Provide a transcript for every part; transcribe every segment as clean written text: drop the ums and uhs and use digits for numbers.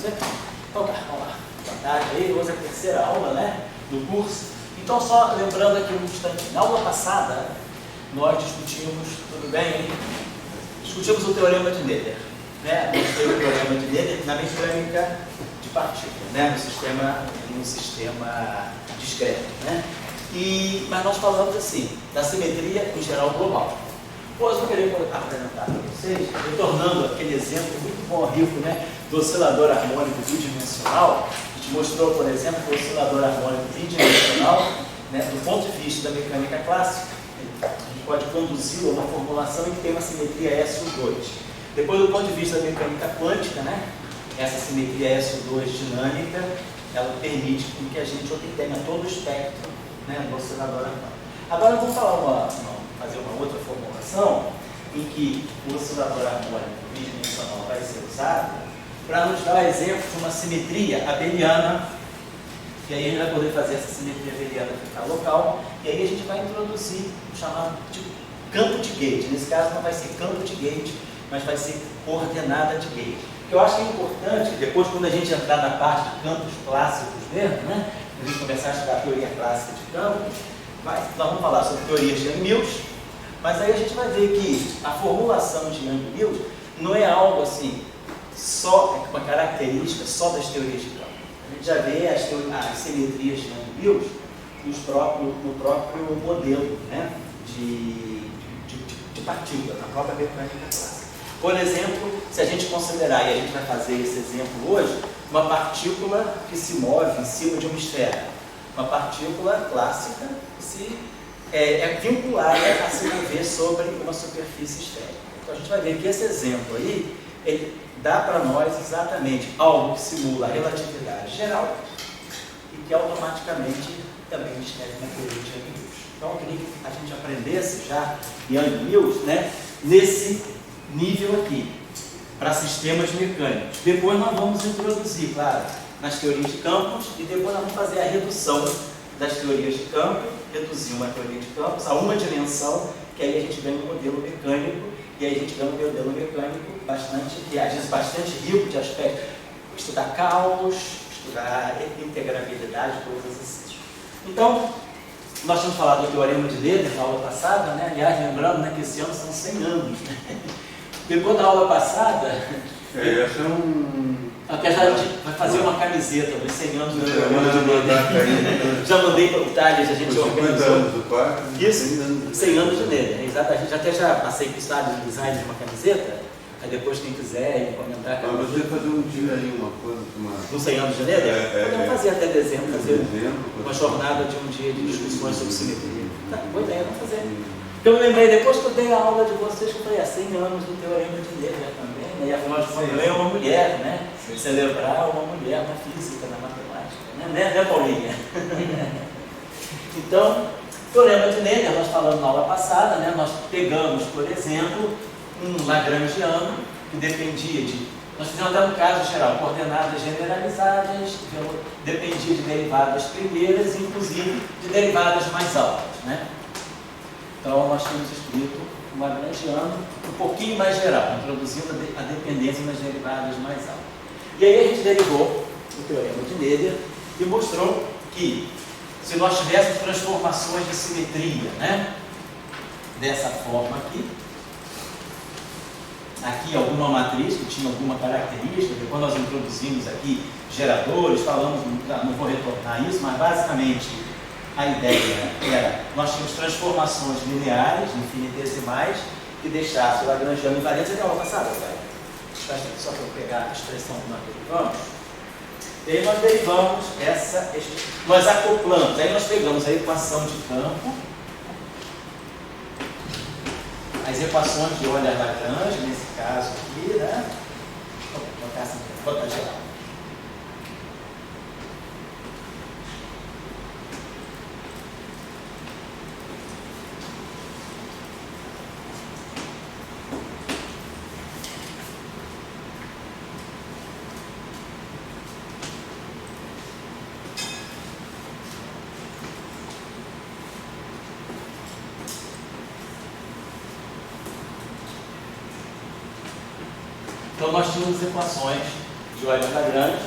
Então tá, vamos lá. Boa tarde aí, hoje é a terceira aula, né, do curso. Então só lembrando aqui um instante, na aula passada nós discutimos, tudo bem, hein? Discutimos o teorema de Noether, né? Mostrei o teorema de Noether na mecânica de partículas, né? No sistema discreto, né? Mas nós falamos assim, da simetria em geral global. Hoje eu queria apresentar para vocês, retornando aquele exemplo muito bom, rico, né, do oscilador harmônico bidimensional. A gente mostrou, por exemplo, que o oscilador harmônico bidimensional, né, do ponto de vista da mecânica clássica, a gente pode conduzi-lo a uma formulação em que tem uma simetria SO2. Depois, do ponto de vista da mecânica quântica, né, essa simetria SO2 dinâmica, ela permite que a gente obtenha todo o espectro, né, do oscilador harmônico. Agora eu vou falar fazer uma outra formulação em que o oscilador harmônico bidimensional vai ser usado para nos dar o exemplo de uma simetria abeliana, e aí a gente vai poder fazer essa simetria abeliana ficar local, e aí a gente vai introduzir o chamado de campo de gate. Nesse caso não vai ser campo de gate, mas vai ser coordenada de gate. O que eu acho que é importante, depois quando a gente entrar na parte de campos clássicos mesmo, né, a gente começar a estudar a teoria clássica de campos, nós vamos falar sobre teorias de Yang-Mills, mas aí a gente vai ver que a formulação de Yang-Mills não é algo assim, só uma característica só das teorias de campo. A gente já vê as simetrias de Yang-Mills no próprio modelo, né, de partícula, na própria mecânica clássica. Por exemplo, se a gente considerar, e a gente vai fazer esse exemplo hoje, uma partícula que se move em cima de uma esfera. Uma partícula clássica que é vinculada a se mover sobre uma superfície esférica. Então a gente vai ver que esse exemplo aí, ele dá para nós exatamente algo que simula a relatividade geral e que automaticamente também descreve na teoria de Yang-Mills. Então eu queria que a gente aprendesse já Yang-Mills, né, nesse nível aqui, para sistemas mecânicos. Depois nós vamos introduzir, claro, nas teorias de campos, e depois nós vamos fazer a redução das teorias de campo, reduzir uma teoria de campos a uma dimensão, que aí a gente ganha um modelo mecânico, e aí a gente ganha um modelo mecânico bastante rico de aspectos, estudar caos, estudar integrabilidade, coisas assim. Então, nós tínhamos falado do teorema de Noether na aula passada, né? Aliás, lembrando, né, que esse ano são 100 anos. Né? Depois da aula passada... Apesar de vai fazer uma camiseta dos 100 anos do teorema de Noether. Já mandei para o Thales, a gente organizou. Isso, 100 anos de Noether. Exato, a gente até já passei para o estádio de design de uma camiseta. Aí depois, quem quiser encomendar. Mas você fazer um dia aí, uma coisa. Do 100 anos de Noether? Podemos fazer até dezembro, fazer uma jornada de um dia de discussões sobre simetria. Tá, boa ideia, vamos fazer. Eu me lembrei, depois que eu dei a aula de vocês, que eu falei, 100 anos do teorema de Noether também, né? E afinal de contas, eu é uma mulher, né? Celebrar uma mulher na física, na matemática, né, Paulinha? Então, teorema de Noether, nós falamos na aula passada, né? Nós pegamos, por exemplo, um lagrangiano que dependia de... Nós fizemos até no caso geral, coordenadas generalizadas, dependia de derivadas primeiras, inclusive de derivadas mais altas, né? Então, nós tínhamos escrito um lagrangiano um pouquinho mais geral, introduzindo a dependência nas derivadas mais altas. E aí a gente derivou o teorema de Noether e mostrou que se nós tivéssemos transformações de simetria, né, dessa forma aqui alguma matriz que tinha alguma característica, depois nós introduzimos aqui geradores, falamos, não vou retornar isso, mas basicamente a ideia era, nós tínhamos transformações lineares, infinitesimais, que deixassem o lagrangiano invariante. Você tem aula passada, velho? Só para eu pegar a expressão que nós derivamos. E aí nós derivamos nós acoplamos, aí nós pegamos a equação de campo, as equações de Euler-Lagrange, nesse caso aqui, né? Vou botar assim, vou botar geral. Então nós tínhamos equações de Euler-Lagrange.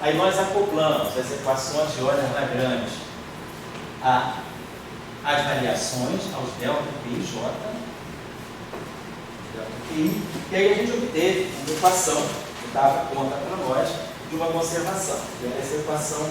Aí nós acoplamos as equações de Euler-Lagrange às variações, aos delta Q e J. E aí a gente obteve uma equação que dava conta para nós de uma conservação. E essa equação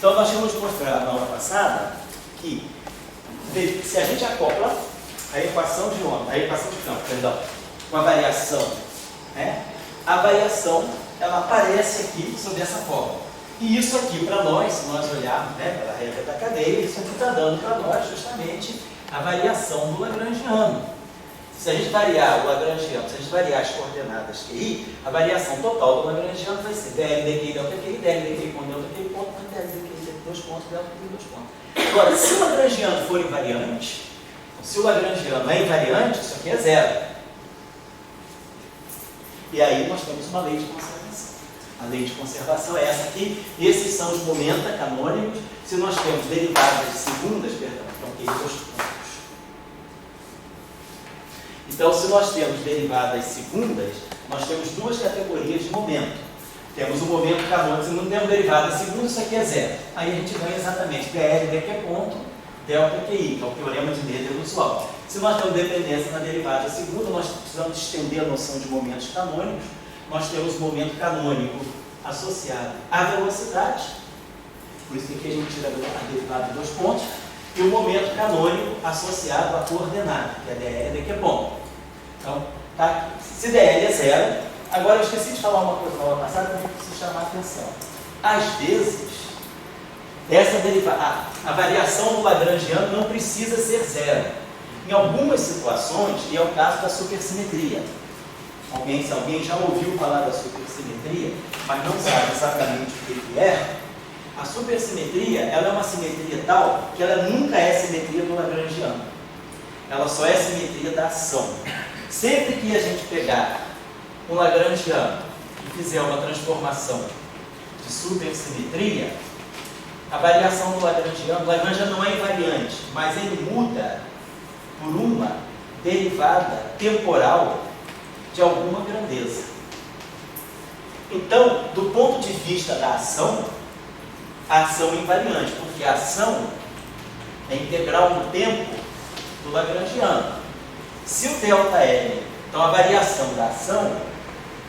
Então, nós tínhamos mostrado na aula passada que se a gente acopla a equação de onda, com a variação, né? A variação ela aparece aqui sob essa forma. E isso aqui, para nós, se nós olharmos, né, pela regra da cadeia, isso aqui está dando para nós justamente a variação do lagrangiano. Se a gente variar o lagrangiano, se a gente variar as coordenadas QI, a variação total do lagrangiano vai ser dl dqi delta QI, dl dqi com delta QI ponto, dl dqi dois pontos, delta QI dois pontos. Agora, se o lagrangiano for invariante, se o lagrangiano é invariante, isso aqui é zero. E aí nós temos uma lei de conservação. A lei de conservação é essa aqui. Esses são os momenta canônicos. Se nós temos derivadas segundas, então QI dois pontos. Então, se nós temos derivadas segundas, nós temos duas categorias de momento. Temos o momento canônico, se não temos derivada segunda, isso aqui é zero. Aí a gente ganha exatamente dl dqi ponto, delta QI, que é o teorema de Noether usual. Se nós temos dependência na derivada segunda, nós precisamos estender a noção de momentos canônicos. Nós temos o momento canônico associado à velocidade, por isso que aqui a gente tira a derivada de dois pontos, e o momento canônico associado à coordenada, que é dl dqi ponto. Então, tá? Se dl é zero, agora eu esqueci de falar uma coisa na aula passada, também preciso chamar a atenção. Às vezes, essa derivada, a variação do lagrangiano não precisa ser zero. Em algumas situações, e é o caso da supersimetria. Se alguém já ouviu falar da supersimetria, mas não sabe exatamente o que é, a supersimetria ela é uma simetria tal que ela nunca é simetria do lagrangiano. Ela só é simetria da ação. Sempre que a gente pegar um lagrangiano e fizer uma transformação de supersimetria, a variação do lagrangiano, o lagrangiano não é invariante, mas ele muda por uma derivada temporal de alguma grandeza. Então, do ponto de vista da ação, a ação é invariante, porque a ação é integral no tempo do lagrangiano. Se o ΔL, então a variação da ação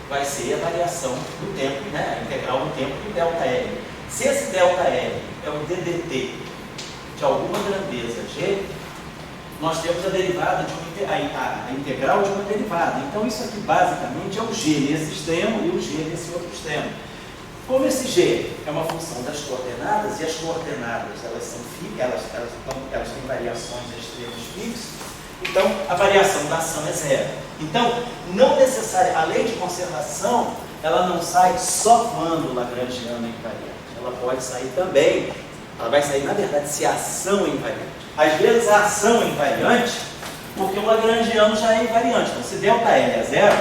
vai ser a variação do tempo, né? A integral no tempo do ΔL. Se esse ΔL é um DDT de alguma grandeza G, nós temos a derivada de a integral de uma derivada. Então isso aqui basicamente é o G nesse extremo e o G nesse outro extremo. Como esse G é uma função das coordenadas, e as coordenadas elas são fixas, elas têm variações a extremos fixos, Então, a variação da ação é zero. Então, não necessariamente, a lei de conservação, ela não sai só quando o lagrangiano é invariante. Ela pode sair também, ela vai sair, na verdade, se a ação é invariante. Às vezes, a ação é invariante porque o lagrangiano já é invariante. Então, se ΔL é zero,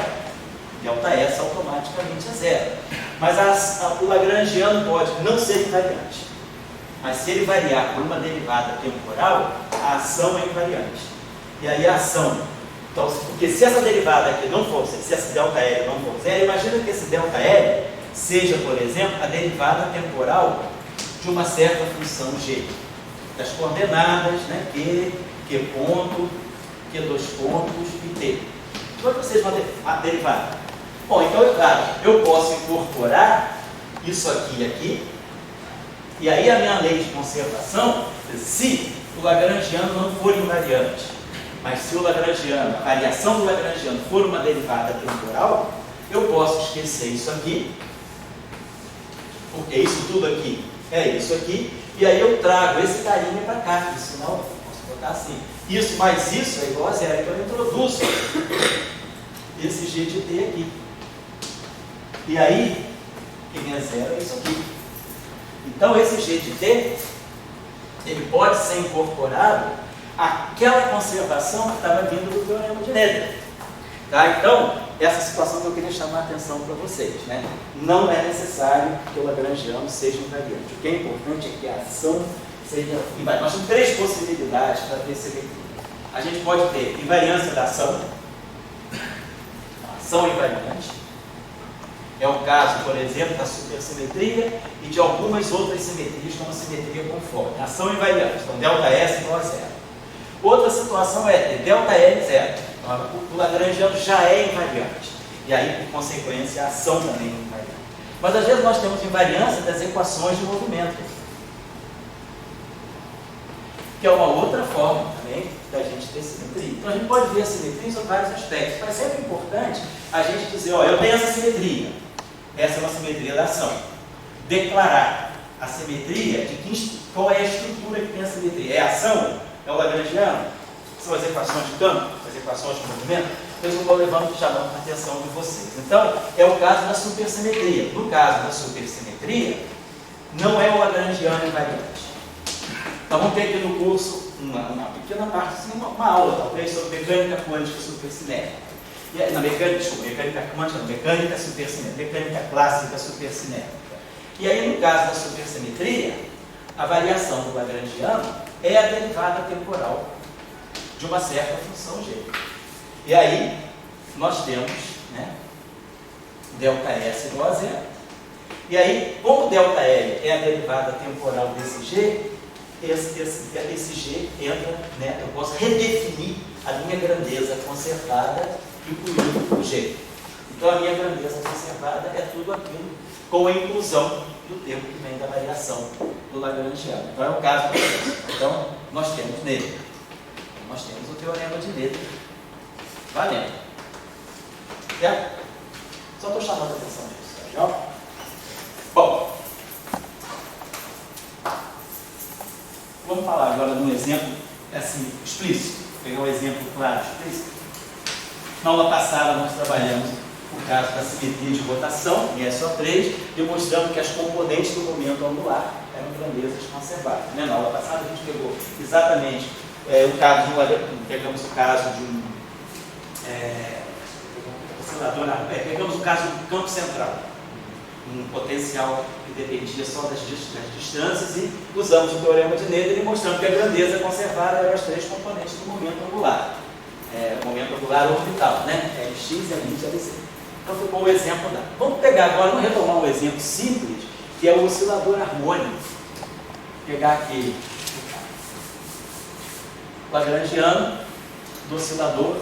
ΔS automaticamente é zero. Mas o lagrangiano pode não ser invariante. Mas se ele variar por uma derivada temporal, a ação é invariante. E aí a ação, então, porque se essa derivada aqui não for, se essa ΔL não for zero, imagina que esse ΔL seja, por exemplo, a derivada temporal de uma certa função g, das coordenadas, né, q ponto, q2 pontos e t. Como é que vocês vão ter a derivada? Bom, então, claro, eu posso incorporar isso aqui e aqui, e aí a minha lei de conservação, se o lagrangiano não for invariante, mas se o lagrangiano, a variação do lagrangiano for uma derivada temporal, eu posso esquecer isso aqui, porque isso tudo aqui é isso aqui, e aí eu trago esse carinha para cá, senão eu posso botar assim. Isso mais isso é igual a zero, então eu introduzo esse g de t aqui. E aí, quem é zero é isso aqui. Então, esse g de t, ele pode ser incorporado àquela conservação que estava vindo do teorema de Noether. Tá? Então, essa situação que eu queria chamar a atenção para vocês. Né? Não é necessário que o lagrangiano seja invariante. O que é importante é que a ação seja invariante. Nós temos três possibilidades para ter simetria. A gente pode ter invariância da ação, ação invariante. É o caso, por exemplo, da supersimetria e de algumas outras simetrias, como a simetria conforme. Ação invariante, então ΔS igual a zero. Outra situação é ter ΔL zero. Então, o lagrangiano já é invariante. E aí, por consequência, a ação também é invariante. Mas às vezes nós temos invariância das equações de movimento, que é uma outra forma também da gente ter simetria. Então a gente pode ver a simetria em vários aspectos. Mas é sempre importante a gente dizer, ó, eu tenho essa simetria. Essa é uma simetria da ação. Declarar a simetria de qual é a estrutura que tem a simetria. É a ação? É o lagrangiano? São as equações de campo? As equações de movimento? Então eu vou levando e chamando a atenção de vocês. Então, é o caso da supersimetria. No caso da supersimetria, não é o lagrangiano invariante. Então vamos ter aqui no curso uma pequena parte, assim, uma aula talvez sobre mecânica quântica supercinética. Mecânica quântica, mecânica supercinética, mecânica clássica supercinética. E aí, no caso da supersimetria, a variação do lagrangiano é a derivada temporal de uma certa função g. E aí, nós temos, né, ΔS igual a zero. E aí, como ΔL é a derivada temporal desse g, esse g entra, né, eu posso redefinir a minha grandeza conservada incluindo o g. Então, a minha grandeza conservada é tudo aquilo com a inclusão do termo que vem da variação do lagrangiano. Então, é o caso do processo. Então, nós temos nele. Nós temos o teorema de Noether valendo. Certo? Só estou chamando a atenção disso. Legal? Bom, vamos falar agora de um exemplo assim, explícito. Vou pegar um exemplo claro, explícito. Na aula passada nós trabalhamos o caso da simetria de rotação, em SO3, demonstrando que as componentes do momento angular eram grandezas conservadas. Né? Na aula passada a gente pegou exatamente o caso de pegamos o caso de um oscilador, pegamos o caso do campo central, um potencial que dependia só das distâncias, e usamos o teorema de Noether mostrando que a grandeza conservada eram as três componentes do momento angular. O momento angular orbital, né? Lx, Ly e Lz. Então ficou o exemplo da. Vamos pegar agora, vamos retomar um exemplo simples, que é o oscilador harmônico. Vou pegar aqui o lagrangiano do oscilador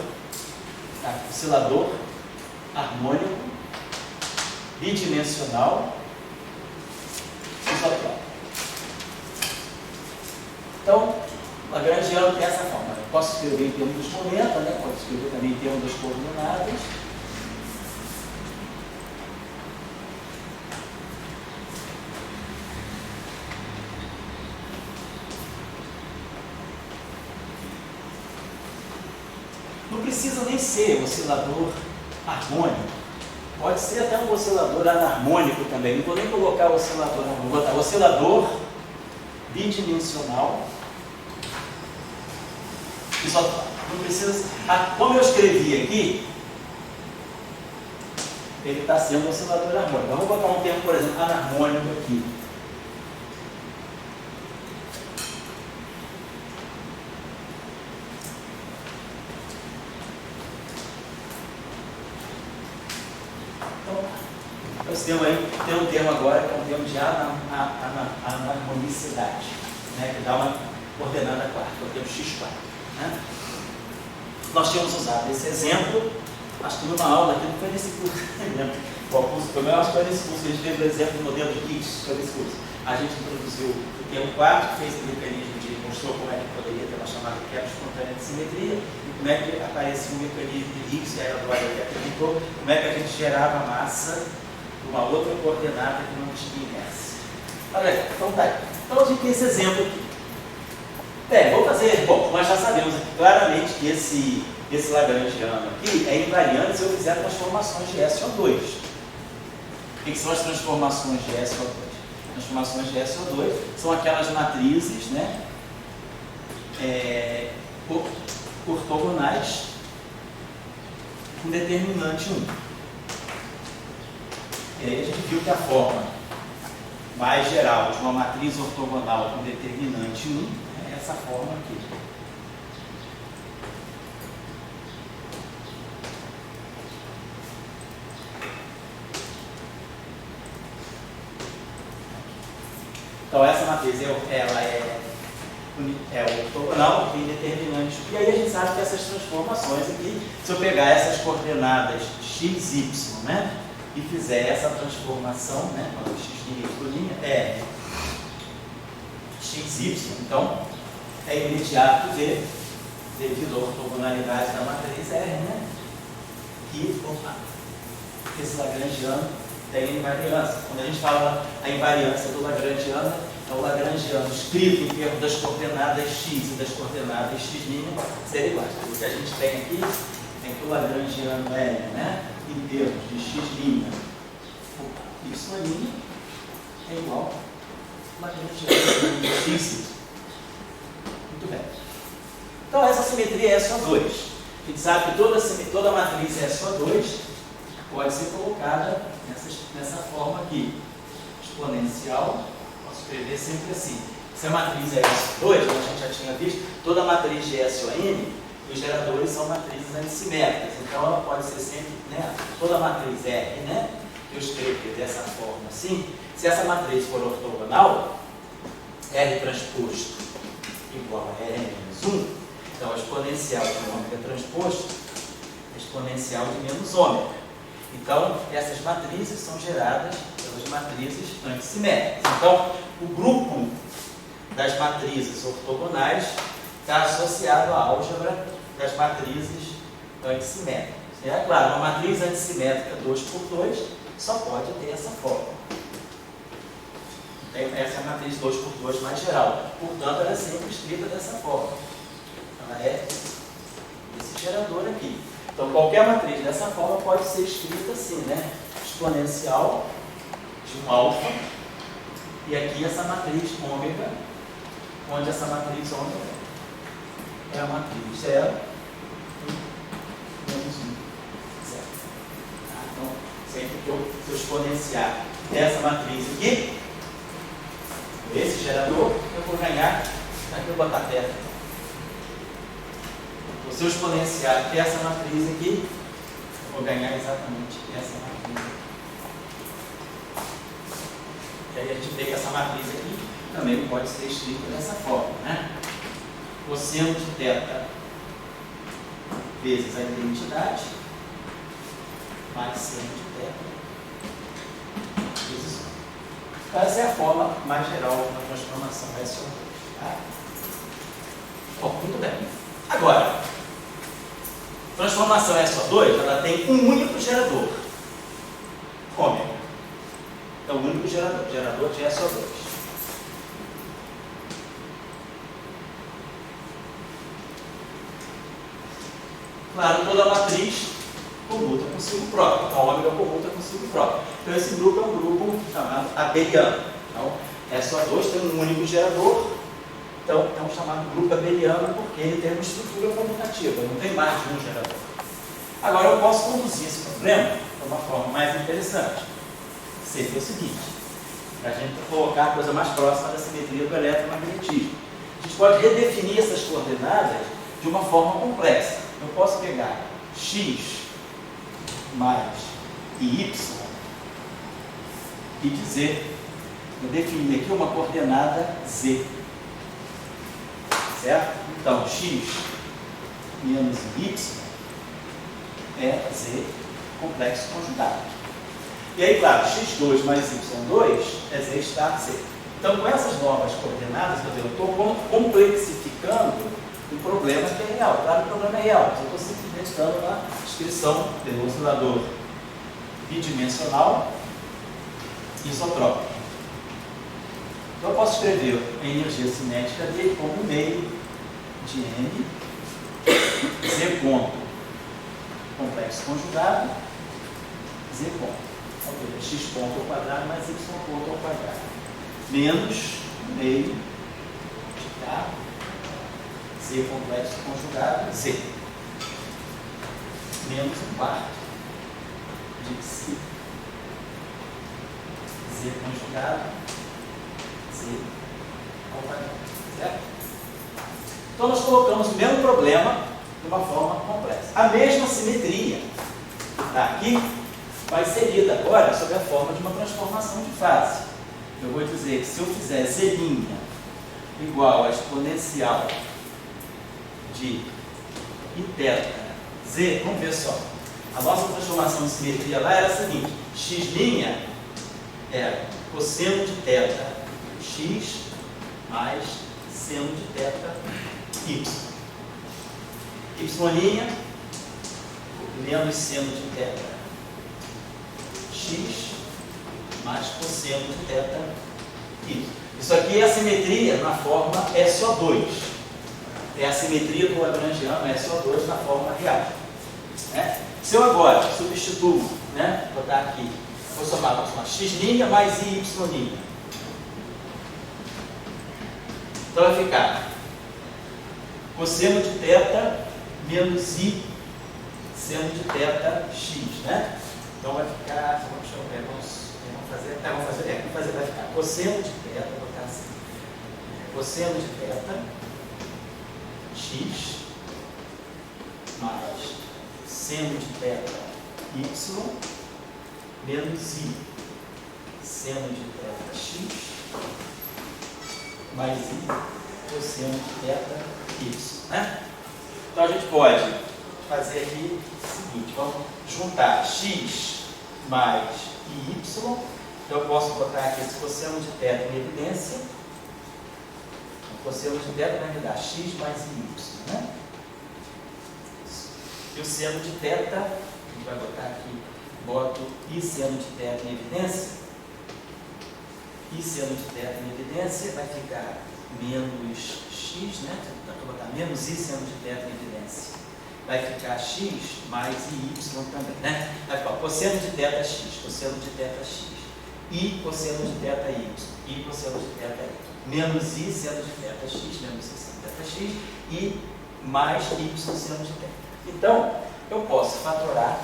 harmônico bidimensional isotrópico. Então, o lagrangiano tem essa forma. Eu posso escrever em termos dos momentos, né? Posso escrever também em termos das coordenadas. Não precisa nem ser oscilador harmônico. Pode ser até um oscilador anarmônico também. Não vou nem colocar oscilador harmônico, vou botar oscilador bidimensional. Que só não precisa. Como eu escrevi aqui, ele está sendo oscilador harmônico. Vamos botar um termo, por exemplo, anarmônico aqui. Tem um termo agora que é um termo de anarmonicidade, né, que dá uma coordenada quarta, o termo x4. Né? Nós tínhamos usado esse exemplo, acho que numa aula aqui, não foi nesse curso, eu acho que foi nesse curso, a gente fez o exemplo do modelo de Higgs, foi nesse curso. A gente introduziu o termo quarto, fez o mecanismo mostrou como é que poderia ter uma chamada quebra espontânea de simetria, e como é que aparecia um mecanismo de Higgs, que a Eduardo até perguntou, como é que a gente gerava massa de uma outra coordenada que não tinha inércia. Olha, então tá aí. Então a gente tem esse exemplo aqui. Vou fazer, bom, nós já sabemos aqui claramente que esse lagrangiano aqui é invariante se eu fizer transformações de SO2. O que são as transformações de SO2? Transformações de SO2 são aquelas matrizes, né, ortogonais com determinante 1. E aí a gente viu que a forma mais geral de uma matriz ortogonal com determinante 1 é essa forma aqui. Então essa matriz ela é ortogonal, tem determinante. E aí a gente sabe que essas transformações aqui, se eu pegar essas coordenadas x, y, né, e fizer essa transformação, né, quando x por linha, é x, y, então é imediato ver, devido à ortogonalidade da matriz R, né, que esse lagrangiano tem invariância. Quando a gente fala a invariância do lagrangiano, é o lagrangiano escrito em termos das coordenadas x e das coordenadas x' serem iguais. O que a gente tem aqui é que o lagrangiano L, né, em termos de x', y' é igual ao lagrangiano de x. Muito bem. Então essa simetria é SO2. A gente sabe que toda matriz SO2 pode ser colocada nessa forma aqui, exponencial. Posso escrever sempre assim. Se a matriz é SO2, como a gente já tinha visto, toda matriz de SON, os geradores são matrizes antissimétricas. Então ela pode ser sempre, né, toda matriz R, né, eu escrevo dessa forma assim. Se essa matriz for ortogonal, R transposto igual a R menos 1, então a exponencial de ômega transposto é exponencial de menos ômega. Então, essas matrizes são geradas pelas matrizes antissimétricas. Então, o grupo das matrizes ortogonais está associado à álgebra das matrizes antissimétricas. É claro, uma matriz antissimétrica 2x2 só pode ter essa forma. Essa é a matriz 2x2 mais geral. Portanto, ela é sempre escrita dessa forma. Ela é esse gerador aqui. Então, qualquer matriz dessa forma pode ser escrita assim, né? Exponencial de um alfa, e aqui essa matriz ômega, onde essa matriz ômega é a matriz 0, 1, menos 1, 0. Então, sempre que eu exponenciar essa matriz aqui, esse gerador, eu vou ganhar, aqui eu vou botar perto. Se eu exponenciar essa matriz aqui, eu vou ganhar exatamente essa matriz aqui. E aí a gente vê que essa matriz aqui também pode ser escrita dessa forma, né? Cosseno de θ vezes a identidade mais seno de θ vezes 1. Então essa é a forma mais geral da transformação SO2. Tá? Bom, muito bem. Agora, transformação SO2, ela tem um único gerador, ômega. É o único gerador de SO2. Claro, toda matriz comuta consigo próprio. Então, o ômega comuta consigo próprio. Então, esse grupo é um grupo chamado abeliano. Então, SO2 tem um único gerador. Então, é um chamado grupo abeliano porque ele tem uma estrutura comutativa, não tem mais de um gerador. Agora, eu posso conduzir esse problema de uma forma mais interessante. Seria o seguinte, para a gente colocar a coisa mais próxima da simetria do eletromagnetismo. A gente pode redefinir essas coordenadas de uma forma complexa. Eu posso pegar x mais y e dizer, eu defini aqui uma coordenada z. Certo? Então, x menos y é z complexo conjugado. E aí, claro, x2 mais y2 é z estar z. Então, com essas novas coordenadas, eu estou complexificando um problema que é real. Claro que o problema é real, mas eu estou simplesmente dando uma descrição pelo oscilador bidimensional isotrópico. Então, eu posso escrever a energia cinética dele como meio de n, z ponto complexo conjugado, z ponto. Ou seja, x ponto ao quadrado mais y ponto ao quadrado. Menos meio de k, z complexo conjugado, z. Menos um quarto de psi, z conjugado, z ao quadrado. Certo? Então, nós colocamos o mesmo problema de uma forma complexa. A mesma simetria que está aqui vai ser lida agora sob a forma de uma transformação de fase. Eu vou dizer que se eu fizer z' igual a exponencial de iθ z, vamos ver só. A nossa transformação de simetria lá era a seguinte: x' era cosseno de θ x mais seno de θ y. Y' menos seno de θ x mais cosseno de θ y. Isso aqui é a simetria na forma SO2. É a simetria do lagrangiano SO2 na forma real. Né? Se eu agora substituo, né, vou botar aqui, vou somar x' mais y'. Então vai ficar cosseno de θ menos i seno de θ x, né? Então vai ficar, vai ficar cosseno de θ, vou botar assim, cosseno de θ x mais seno de θ y menos i seno de θ x mais i cosseno de θ y, né? Então a gente pode fazer aqui o seguinte, vamos juntar x mais y, então eu posso botar aqui esse cosseno de θ em evidência, o cosseno de θ vai me dar x mais y, né? E o seno de θ, a gente vai botar aqui, boto i seno de θ em evidência, i seno de θ em evidência, vai ficar menos x, né? Vou botar menos i seno de θ em evidência. Vai ficar x mais y também, né? Vai ficar cosseno de θx, cosseno de θx, i cosseno de θy, i cosseno de θy, menos i seno de θx, menos i seno de θx, e mais y seno de θ. Então, eu posso fatorar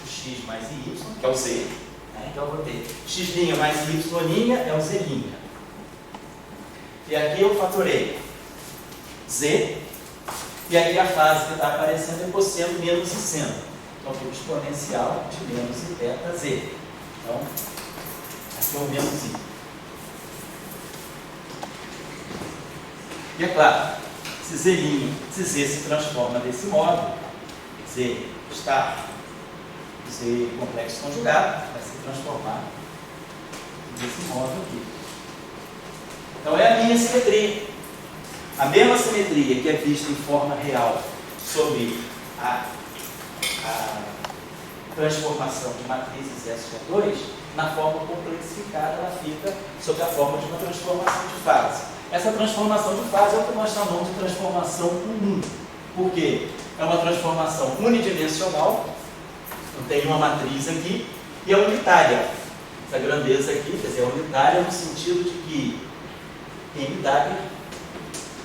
o x mais y, que é o z, né? Então, eu vou ter x' mais y' é o z'. E aqui eu fatorei z, e aqui a fase que está aparecendo é cosseno menos i seno. Então, fica exponencial de menos iθ z. Então, aqui é o menos i. E é claro, se z se transforma desse modo, z está, z complexo conjugado, vai se transformar desse modo aqui. Então, é a minha simetria. A mesma simetria que é vista em forma real sobre a transformação de matrizes SO2, na forma complexificada, ela fica sob a forma de uma transformação de fase. Essa transformação de fase é o que nós chamamos de transformação comum. Por quê? é uma transformação unidimensional, não tem uma matriz aqui, e é unitária. Essa grandeza aqui, quer dizer, é unitária no sentido de que mW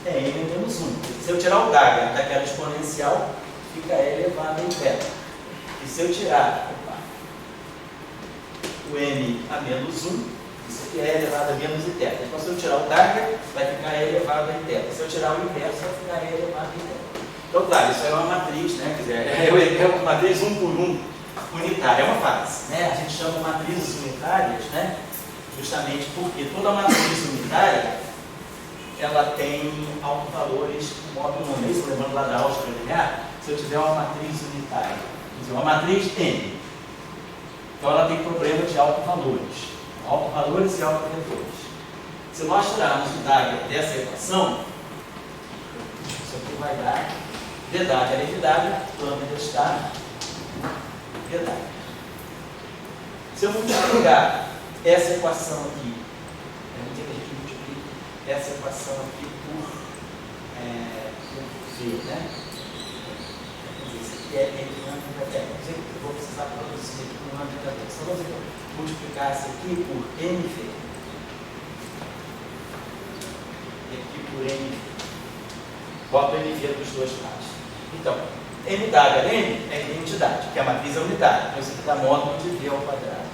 é n menos 1. Se eu tirar o W daquela exponencial, fica e elevado em θ. E se eu tirar o n a menos 1, isso aqui é elevado a menos em θ. Então, se eu tirar o W, vai ficar e elevado em θ. Se eu tirar o inverso, vai ficar e elevado em θ. Então, claro, isso é uma matriz, né? Quer dizer, é uma matriz 1 por 1 unitária, é uma fase, né? A gente chama matrizes unitárias, né? Justamente porque toda matriz unitária ela tem autovalores com módulo 1. Isso, lembrando lá da álgebra linear, se eu tiver uma matriz unitária, quer dizer, uma matriz N, então ela tem problema de autovalores e autovetores. Se nós tirarmos o W dessa equação, isso aqui vai dar dW além de W, lambda está dW. Se eu multiplicar essa equação aqui, vamos dizer que a gente multiplica essa equação aqui por V, né? Isso aqui é N lambda, eu vou precisar produzir aqui um lambda da Então vamos multiplicar isso aqui por NV. E aqui por NV. Boto NV dos dois lados. Então, MWN é identidade, que é a matriz unitária. Então, isso aqui dá módulo de V ao quadrado.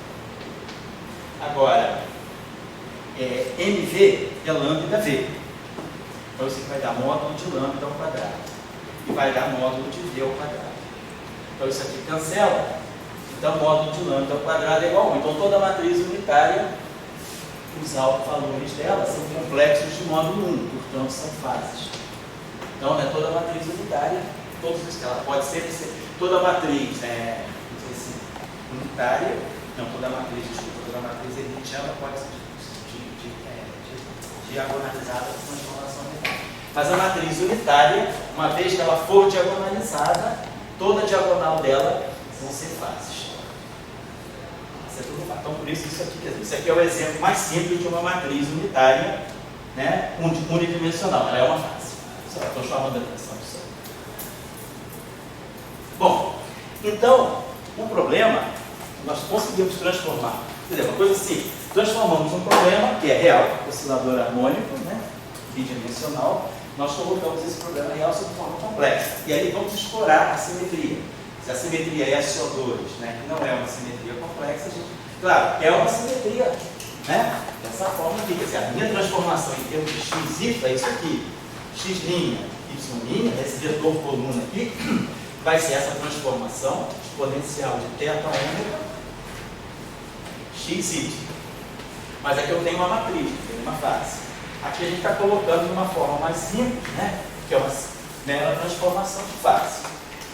Agora, MV é lambda V. Então, isso aqui vai dar módulo de lambda ao quadrado. E vai dar módulo de V ao quadrado. Então, isso aqui cancela. Então, módulo de lambda ao quadrado é igual a 1. Então, toda matriz unitária, os autovalores dela são complexos de módulo 1, portanto, são fases. Então, né, toda matriz unitária, ela pode sempre ser, toda matriz unitária, não, toda matriz elitiana pode ser diagonalizada por transformação unitária. Mas a matriz unitária, uma vez que ela for diagonalizada, toda a diagonal dela vão ser fases. Então, por isso, isso aqui é o exemplo mais simples de uma matriz unitária, né, unidimensional. Ela é uma fase. Estou chamando a atenção disso. Bom, então, o problema, nós conseguimos transformar. Quer dizer, uma coisa assim, transformamos um problema que é real, oscilador harmônico, né, bidimensional, nós colocamos esse problema real sob forma complexa. E aí vamos explorar a simetria. Se a simetria é SO2, né, que não é uma simetria complexa, claro, é uma simetria, né, dessa forma aqui. Quer dizer, a minha transformação em termos de x, y, é isso aqui. X', y', esse vetor coluna aqui, vai ser essa transformação exponencial de θ ômega, x, y. Mas aqui eu tenho uma matriz, eu tenho uma fase. Aqui a gente está colocando de uma forma mais simples, né? Que é uma mera transformação de fase.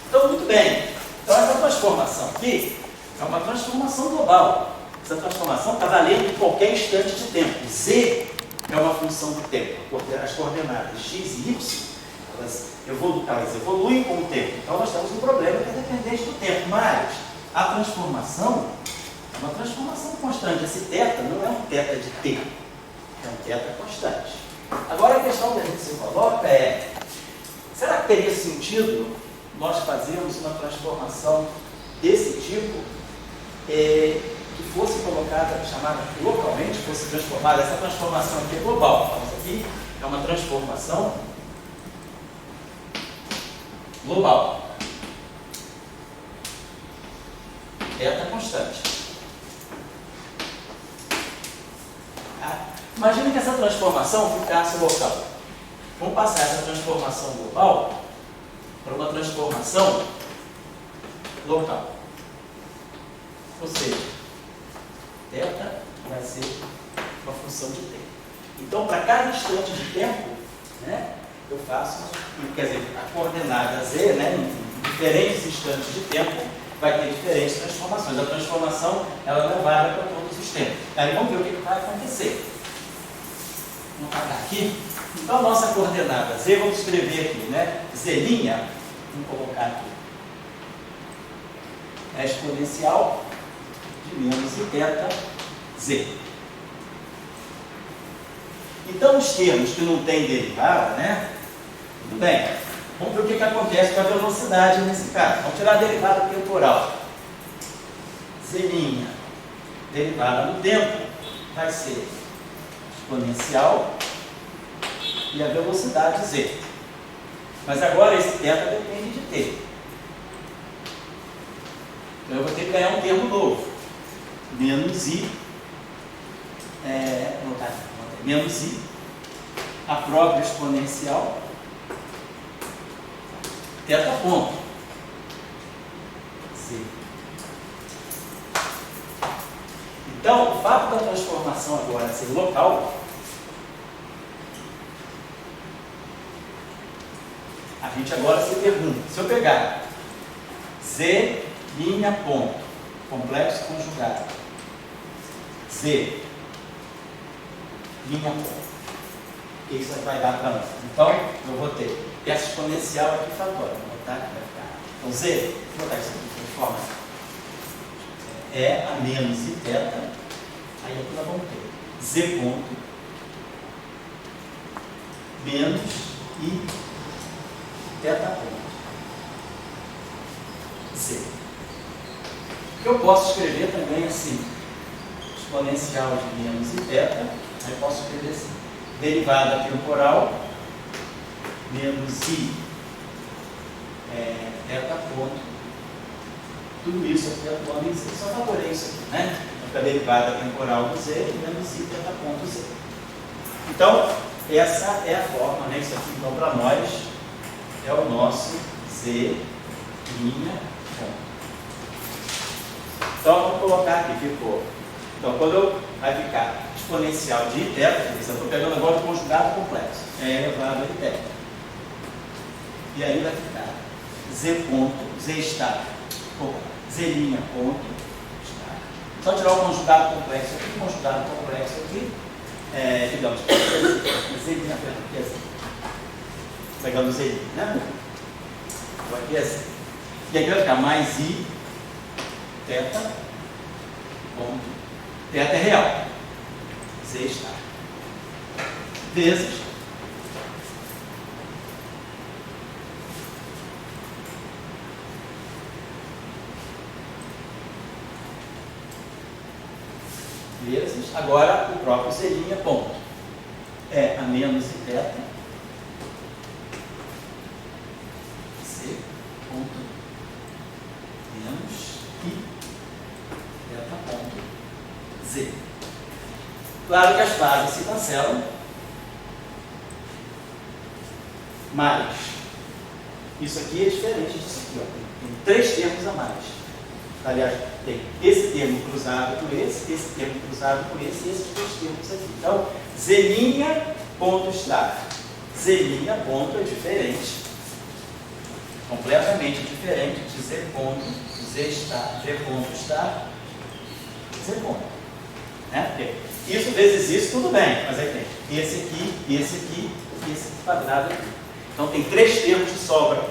Então, muito bem. Então, essa transformação aqui é uma transformação global. Essa transformação está valendo em qualquer instante de tempo. Z é uma função do tempo. As coordenadas x e y, elas evoluem com o tempo. Então, nós temos um problema que é dependente do tempo. Mas a transformação é uma transformação constante. Esse θ não é um θ de t, é um θ constante. Agora, a questão que a gente se coloca é: será que teria sentido nós fazermos uma transformação desse tipo que fosse colocada, chamada localmente, fosse transformada? Essa transformação aqui é global. Então, isso aqui é uma transformação global. Θ constante. Imagine que essa transformação ficasse local. Vamos passar essa transformação global para uma transformação local. Ou seja, θ vai ser uma função de tempo. Então, para cada instante de tempo, né, eu faço, quer dizer, a coordenada z, né, em diferentes instantes de tempo, vai ter diferentes transformações. A transformação, ela não vale para todos os tempos. Aí vamos ver o que vai acontecer. Vamos apagar aqui. Então, a nossa coordenada z, vamos escrever aqui, né, z', vamos colocar aqui, é exponencial de menos θ z. Então, os termos que não têm derivada, né, tudo bem, Vamos ver o que acontece com a velocidade nesse caso. Vamos tirar a derivada temporal. Z', derivada no tempo, vai ser exponencial e a velocidade Z. Mas agora esse θ depende de T. Então eu vou ter que ganhar um termo novo. Menos I, menos I, a própria exponencial, θ ponto, Z. Então, o fato da transformação agora ser local, a gente agora se pergunta, se eu pegar Z' ponto, complexo conjugado, Z' ponto, o que isso vai dar para nós? Então, eu vou ter essa exponencial aqui fatória, vou botar aqui, vai ficar. Então, Z, vou botar isso aqui de forma a menos I θ, aí aqui nós vamos ter Z ponto menos I θ ponto Z. Que eu posso escrever também assim, exponencial de menos I θ, aí posso escrever assim, derivada temporal menos I θ ponto, tudo isso aqui atuando em Z. Só favorei isso aqui, né? A derivada temporal do Z menos I θ ponto Z. Então, essa é a forma, né? Isso aqui, então, para nós, é o nosso Z' ponto. Então, vamos colocar aqui, ficou. Então, vai ficar exponencial de I θ, eu estou pegando agora o conjugado complexo, elevado a I θ. E aí vai ficar Z ponto, Z estar, Z' ponto, estar. Só tirar o conjugado complexo aqui, o conjugado complexo aqui, digamos, Z', pegando Z', né? Então aqui é Z. E aqui vai ficar mais I θ ponto, θ é real, Z estar, vezes agora o próprio Z' ponto, a menos I θ, Z ponto menos I θ ponto Z. Claro que as fases se cancelam, mas isso aqui é diferente disso aqui, ó. Tem 3 termos a mais. Aliás, tem esse termo cruzado por esse termo cruzado por esse e esses 2 termos aqui. Então, Z' ponto estar. Z' ponto é diferente, completamente diferente de Z ponto, Z estar, Z ponto estar, Z ponto. Né? Porque isso vezes isso, tudo bem, mas aí tem esse aqui e esse quadrado aqui. Então, tem 3 termos de sobra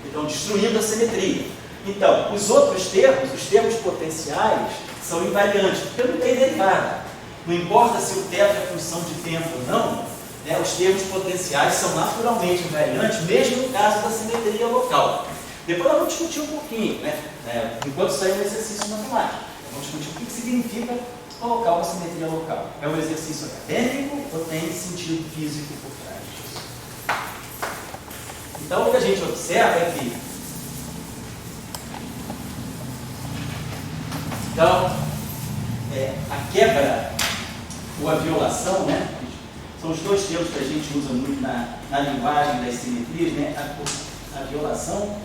que estão destruindo a simetria. Então, os outros termos, os termos potenciais, são invariantes, porque não tem derivada. Não importa se o θ é função de tempo ou não, né, os termos potenciais são naturalmente invariantes, mesmo no caso da simetria local. Depois nós vamos discutir um pouquinho, né, enquanto sair um exercício matemático. Vamos discutir o que significa colocar uma simetria local. É um exercício acadêmico ou tem sentido físico por trás disso? Então, o que a gente observa é que a quebra ou a violação, né, são os 2 termos que a gente usa muito na linguagem das simetrias, né, a violação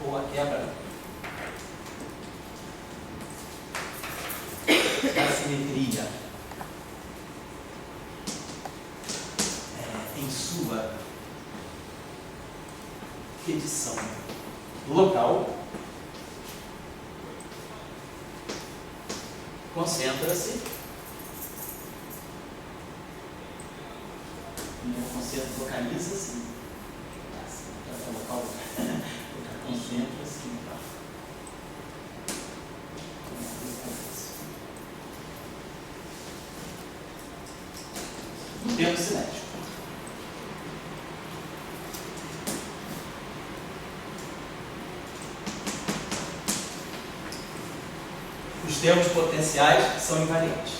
ou a quebra da simetria em sua edição local concentra-se localiza-se local concentra-se no termo cinético. os termos potenciais são invariantes.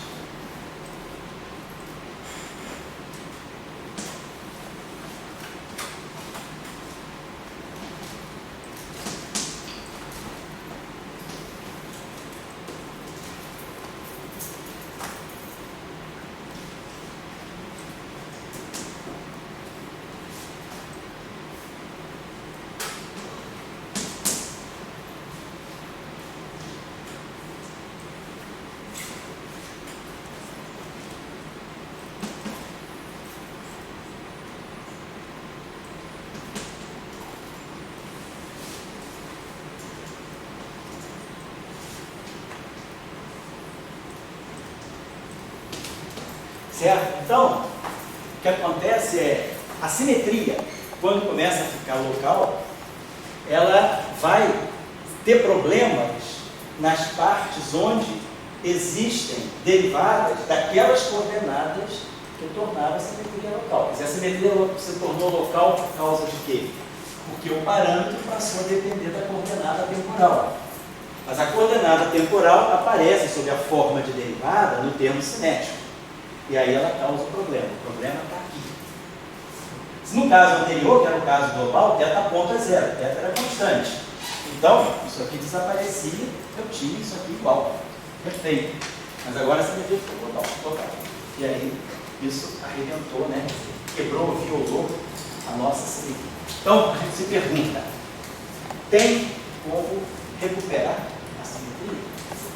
Certo? Então, o que acontece é, a simetria, quando começa a ficar local, ela vai ter problemas nas partes onde existem derivadas daquelas coordenadas que tornaram a simetria local. Quer dizer, a simetria se tornou local por causa de quê? Porque o parâmetro passou a depender da coordenada temporal. Mas a coordenada temporal aparece sob a forma de derivada no termo cinético. E aí ela causa o problema. O problema está aqui. Se no caso anterior, que era o caso global, θ ponto é zero, θ era constante. Então, isso aqui desaparecia, eu tinha isso aqui igual. Perfeito. Mas agora essa medida ficou total. E aí, isso arrebentou, né? Quebrou, violou a nossa simetria. Então, a gente se pergunta, tem como recuperar a simetria?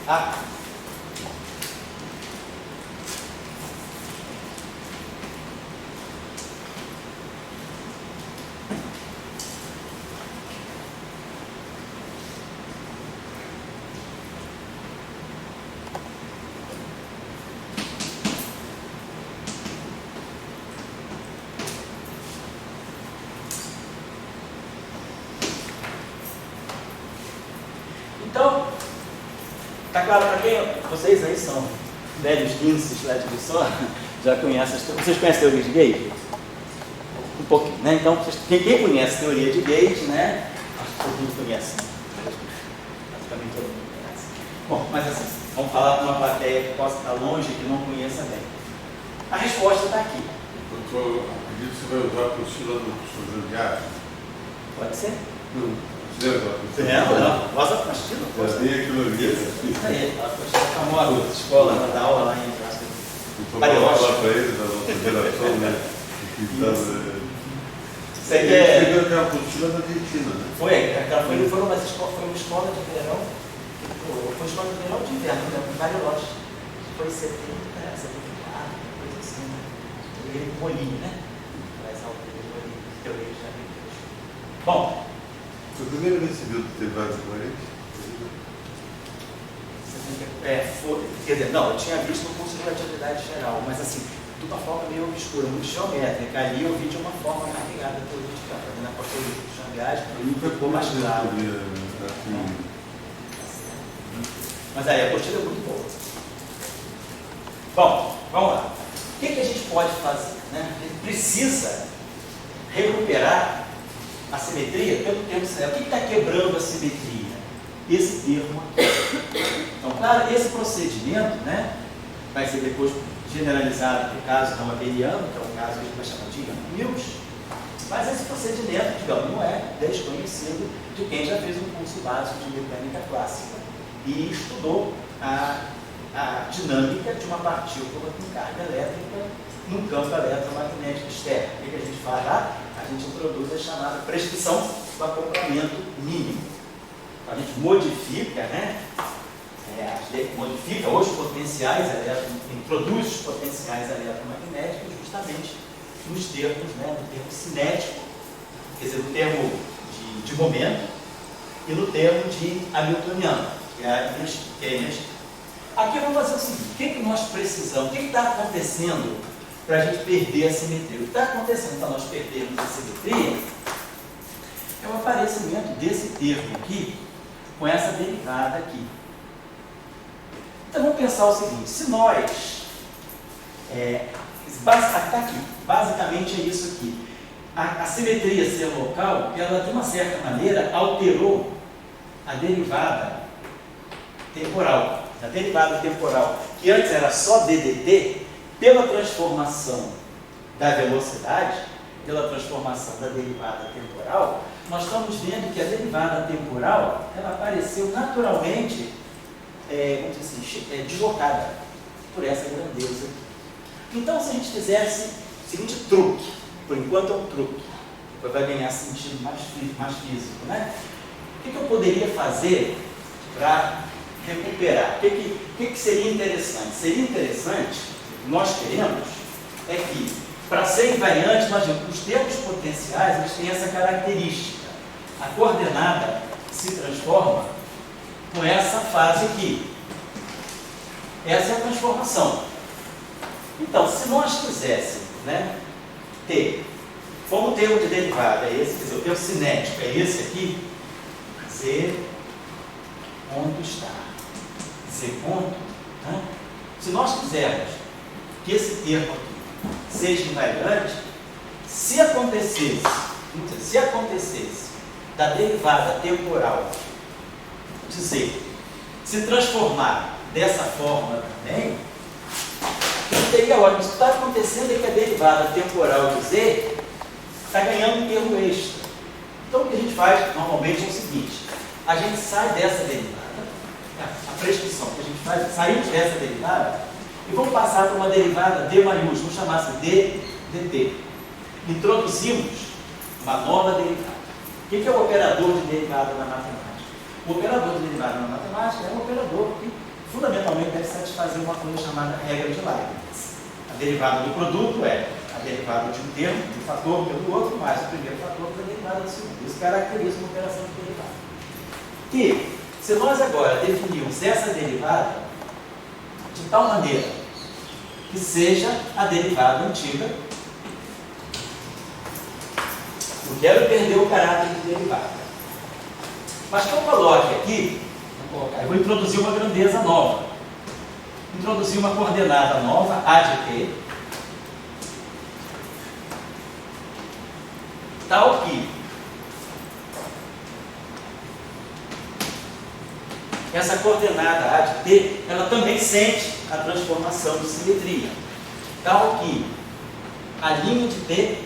Ah, então, tá claro para quem? Vocês aí são velhos guinces lá de Bissó, já conhecem. Vocês conhecem a teoria de Gauge? Um pouquinho, né? Então, quem conhece a teoria de Gauge, né? Acho que todo mundo conhece. Praticamente todo mundo conhece. Bom, mas assim, vamos falar para uma plateia que possa estar longe e que não conheça bem. A resposta está aqui. Doutor, acredito que você vai usar a apostila do professor Jandiar? Pode ser? Não. Você lembra da apostila? Não. Gosta da apostila? Já tem aquilo ali. Isso aí, a apostila famosa, escola, ela dá aula lá em Brasília. Então, vamos falar para eles da nossa geração, né? Você quer... Você viu a apostila da Argentina, né? Foi uma escola de verão, foi uma escola de verão de inverno, né? Em Bariloche. Foi em 74, coisa assim, né? Ele Molinho, né? Traz algo de Molinho, que eu vejo já. Bom. Foi a primeira vez que você viu ter vários coerentes? Quer dizer, não, eu tinha visto no curso de relatividade geral, mas assim, de uma forma meio obscura, muito geométrica. Ali eu vi de uma forma mais ligada à teoria de campo, na postura de Chambiage, ficou mais claro. Mas aí, a postura é muito boa. Bom, vamos lá. O que a gente pode fazer? Né? A gente precisa recuperar a simetria pelo termo cinético. O que está quebrando a simetria? Esse termo aqui. Então, claro, esse procedimento, né, vai ser depois generalizado para o caso não abeliano, que é o caso que a gente vai chamar de Mills, mas esse procedimento, digamos, não é desconhecido de quem já fez um curso básico de mecânica clássica e estudou a dinâmica de uma partícula com carga elétrica num campo eletromagnético externo. O que a gente faz lá? A gente introduz a chamada prescrição do acoplamento mínimo. A gente modifica, né? Modifica os potenciais introduz os potenciais eletromagnéticos justamente nos termos, né? No termo cinético, quer dizer, no termo de momento e no termo de hamiltoniano, que é a energia. Aqui vamos fazer o seguinte: o que nós precisamos, o que está acontecendo para a gente perder a simetria? O que está acontecendo para nós perdermos a simetria é o aparecimento desse termo aqui com essa derivada aqui. Então vamos pensar o seguinte: se nós está aqui, basicamente é isso aqui. A simetria ser local, ela de uma certa maneira alterou a derivada temporal. da derivada temporal, que antes era só ddt, pela transformação da velocidade, pela transformação da derivada temporal, nós estamos vendo que a derivada temporal, ela apareceu naturalmente, vamos dizer assim, deslocada por essa grandeza. Então, se a gente fizesse o seguinte truque, por enquanto é um truque, depois vai ganhar sentido mais físico, né? O que eu poderia fazer para recuperar? O que seria interessante? Seria interessante, o que nós queremos é que, para ser invariante, os termos potenciais eles têm essa característica. A coordenada se transforma com essa fase aqui. Essa é a transformação. Então, se nós quiséssemos, né, ter, como o termo de derivada é esse, quer dizer, o termo cinético é esse aqui, Z ponto estar. Z ponto, né? Se nós quisermos que esse termo aqui seja invariante, se acontecesse da derivada temporal de Z se transformar dessa forma também, seria ótimo. O que está acontecendo é que a derivada temporal de Z está ganhando um termo extra. Então o que a gente faz normalmente é o seguinte: a gente sai dessa derivada, a prescrição que a gente faz, saímos dessa derivada e vamos passar para uma derivada D maiúsculo, vamos chamar assim dt. Introduzimos uma nova derivada. O que é o operador de derivada na matemática? O operador de derivada na matemática é um operador que fundamentalmente deve satisfazer uma coisa chamada regra de Leibniz. A derivada do produto é a derivada de um termo, de um fator pelo outro, mais o primeiro fator pela derivada do segundo. Isso caracteriza uma operação de derivada. Que, se nós agora definirmos essa derivada de tal maneira que seja a derivada antiga, não quero perder o caráter de derivada. Mas que eu coloque aqui, eu vou introduzir uma grandeza nova. Introduzir uma coordenada nova, A de t, tal que essa coordenada A de t, ela também sente a transformação de simetria, tal que a linha de t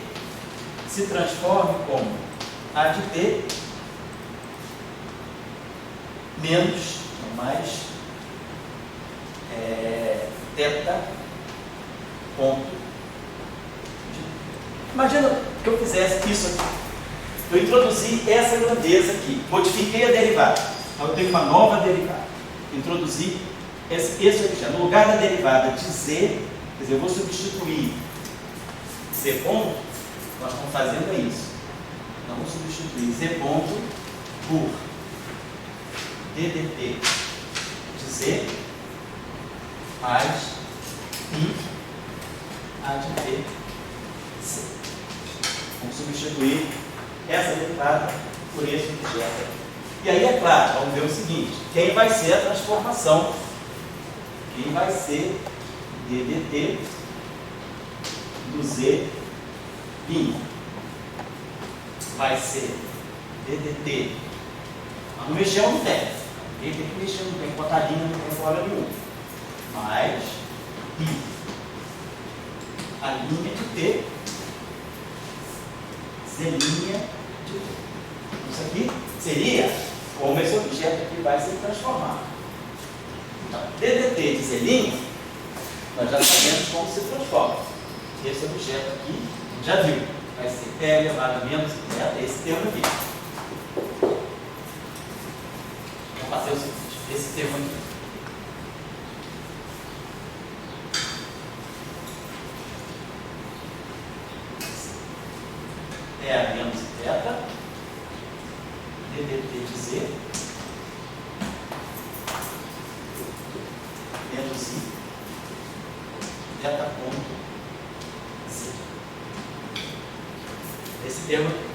se transforme como A de t menos, não mais, θ ponto de... Imagina que eu fizesse isso aqui. Eu introduzi essa grandeza aqui, modifiquei a derivada. Então eu tenho uma nova derivada. Introduzi esse objeto. No lugar da derivada de z, quer dizer, eu vou substituir z ponto, nós estamos fazendo isso. Nós vamos substituir z ponto por ddt de z mais i a de t c. Vamos substituir essa derivada por esse objeto. E aí, é claro, vamos ver o seguinte: quem vai ser a transformação? Quem vai ser ddt do z i? Vai ser ddt. Não mexeu no tempo. Ninguém tem que mexer no tempo, botar a linha no tempo hora nenhuma. Mais i. A linha de t, z linha de t. Isso aqui seria como esse objeto aqui vai se transformar. Então, ddt de z', nós já sabemos como se transforma. Esse objeto aqui, já viu, vai ser t elevado a menos zeta, esse termo aqui. Vamos fazer o seguinte, esse termo aqui. É menos θ, ddt de z, menos i, θ ponto z. Esse termo aqui.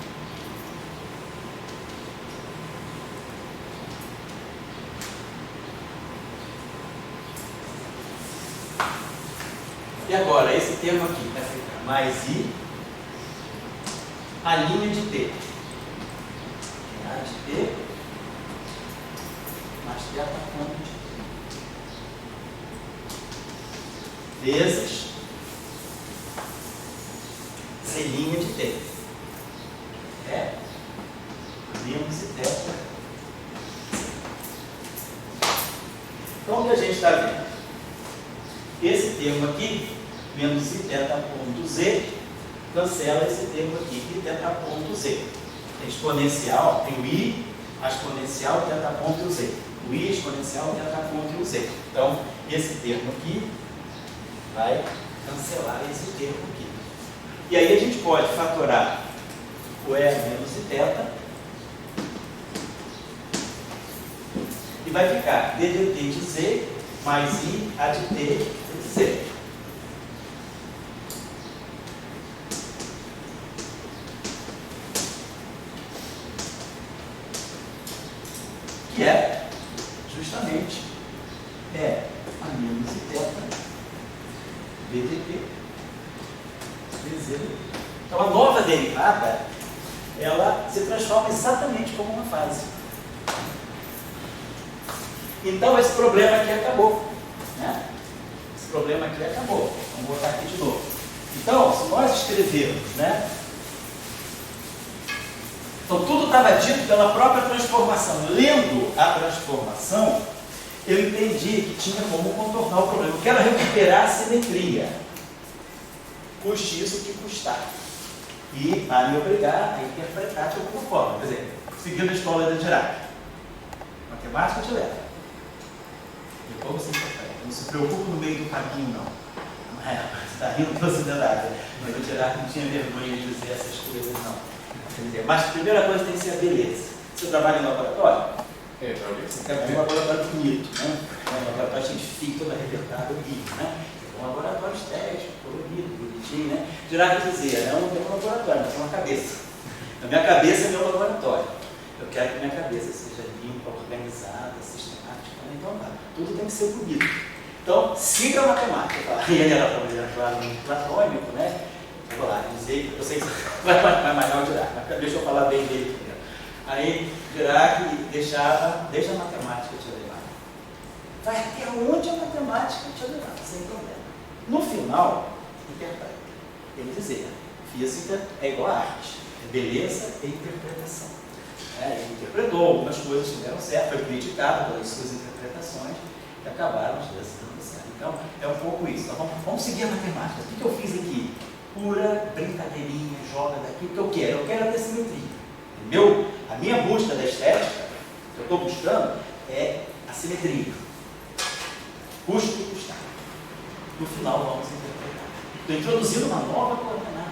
E agora, esse termo aqui vai ficar mais i, a linha de t. A de t mais θ ponto de t. vezes Z' de T. É menos Zeta. Então, o que a gente está vendo? Esse termo aqui, menos Zeta ponto Z, cancela esse termo aqui, Zeta ponto Z. Tem exponencial, tem o I, a exponencial, Zeta ponto Z. O I exponencial, Zeta ponto Z. Então, esse termo aqui vai cancelar esse termo aqui. E aí a gente pode fatorar o E menos Zeta e vai ficar D de T de Z mais I A de T de Z. Que é justamente a menos Zeta DDT dz. Então a nova derivada ela se transforma exatamente como uma fase. Então esse problema aqui acabou, né? Esse problema aqui acabou. Vamos botar aqui de novo. Então, se nós escrevermos, né? Então tudo estava dito pela própria transformação. Lendo a transformação, eu entendi que tinha como contornar o problema. Eu quero recuperar a simetria. Custe isso que custar. E vai me obrigar a interpretar de alguma forma. Por exemplo, seguindo a escola de Dirac. Matemática te leva. Depois você interpreta. Não se preocupe no meio do caminho, não. Você está rindo pela sociedade. Mas o Dirac não tinha vergonha de dizer essas coisas, não. Mas a primeira coisa tem que ser a beleza. Você trabalha em laboratório? Você quer um laboratório bonito, né? Um laboratório científico, todo arrebentado, bonito, né? Um laboratório estético, colorido, bonitinho, né? Dirac dizia, eu não tenho um laboratório, mas tenho uma cabeça. A minha cabeça é meu laboratório. Eu quero que minha cabeça seja limpa, organizada, sistemática. Então, tá. Tudo tem que ser bonito. Então, siga a matemática. E ele era muito platônico, né? Vou lá, dizer, eu sei que vai malhar o Dirac, mas deixa eu falar bem dele primeiro. Aí, Dirac deixa a matemática te levar. Vai até onde a matemática te levar, sem problema. No final, interpreta. Ele dizia, física é igual a arte, é beleza e interpretação. Ele interpretou, algumas coisas tiveram certo, foi criticado pelas suas interpretações e acabaram dando certo. Então, é um pouco isso. Então, vamos seguir a matemática. O que eu fiz aqui? Pura brincadeirinha, joga daqui, porque eu quero ter simetria. A minha busca da estética, que eu estou buscando, é a simetria. Custo que custar. No final, vamos interpretar. Estou introduzindo uma nova coordenada.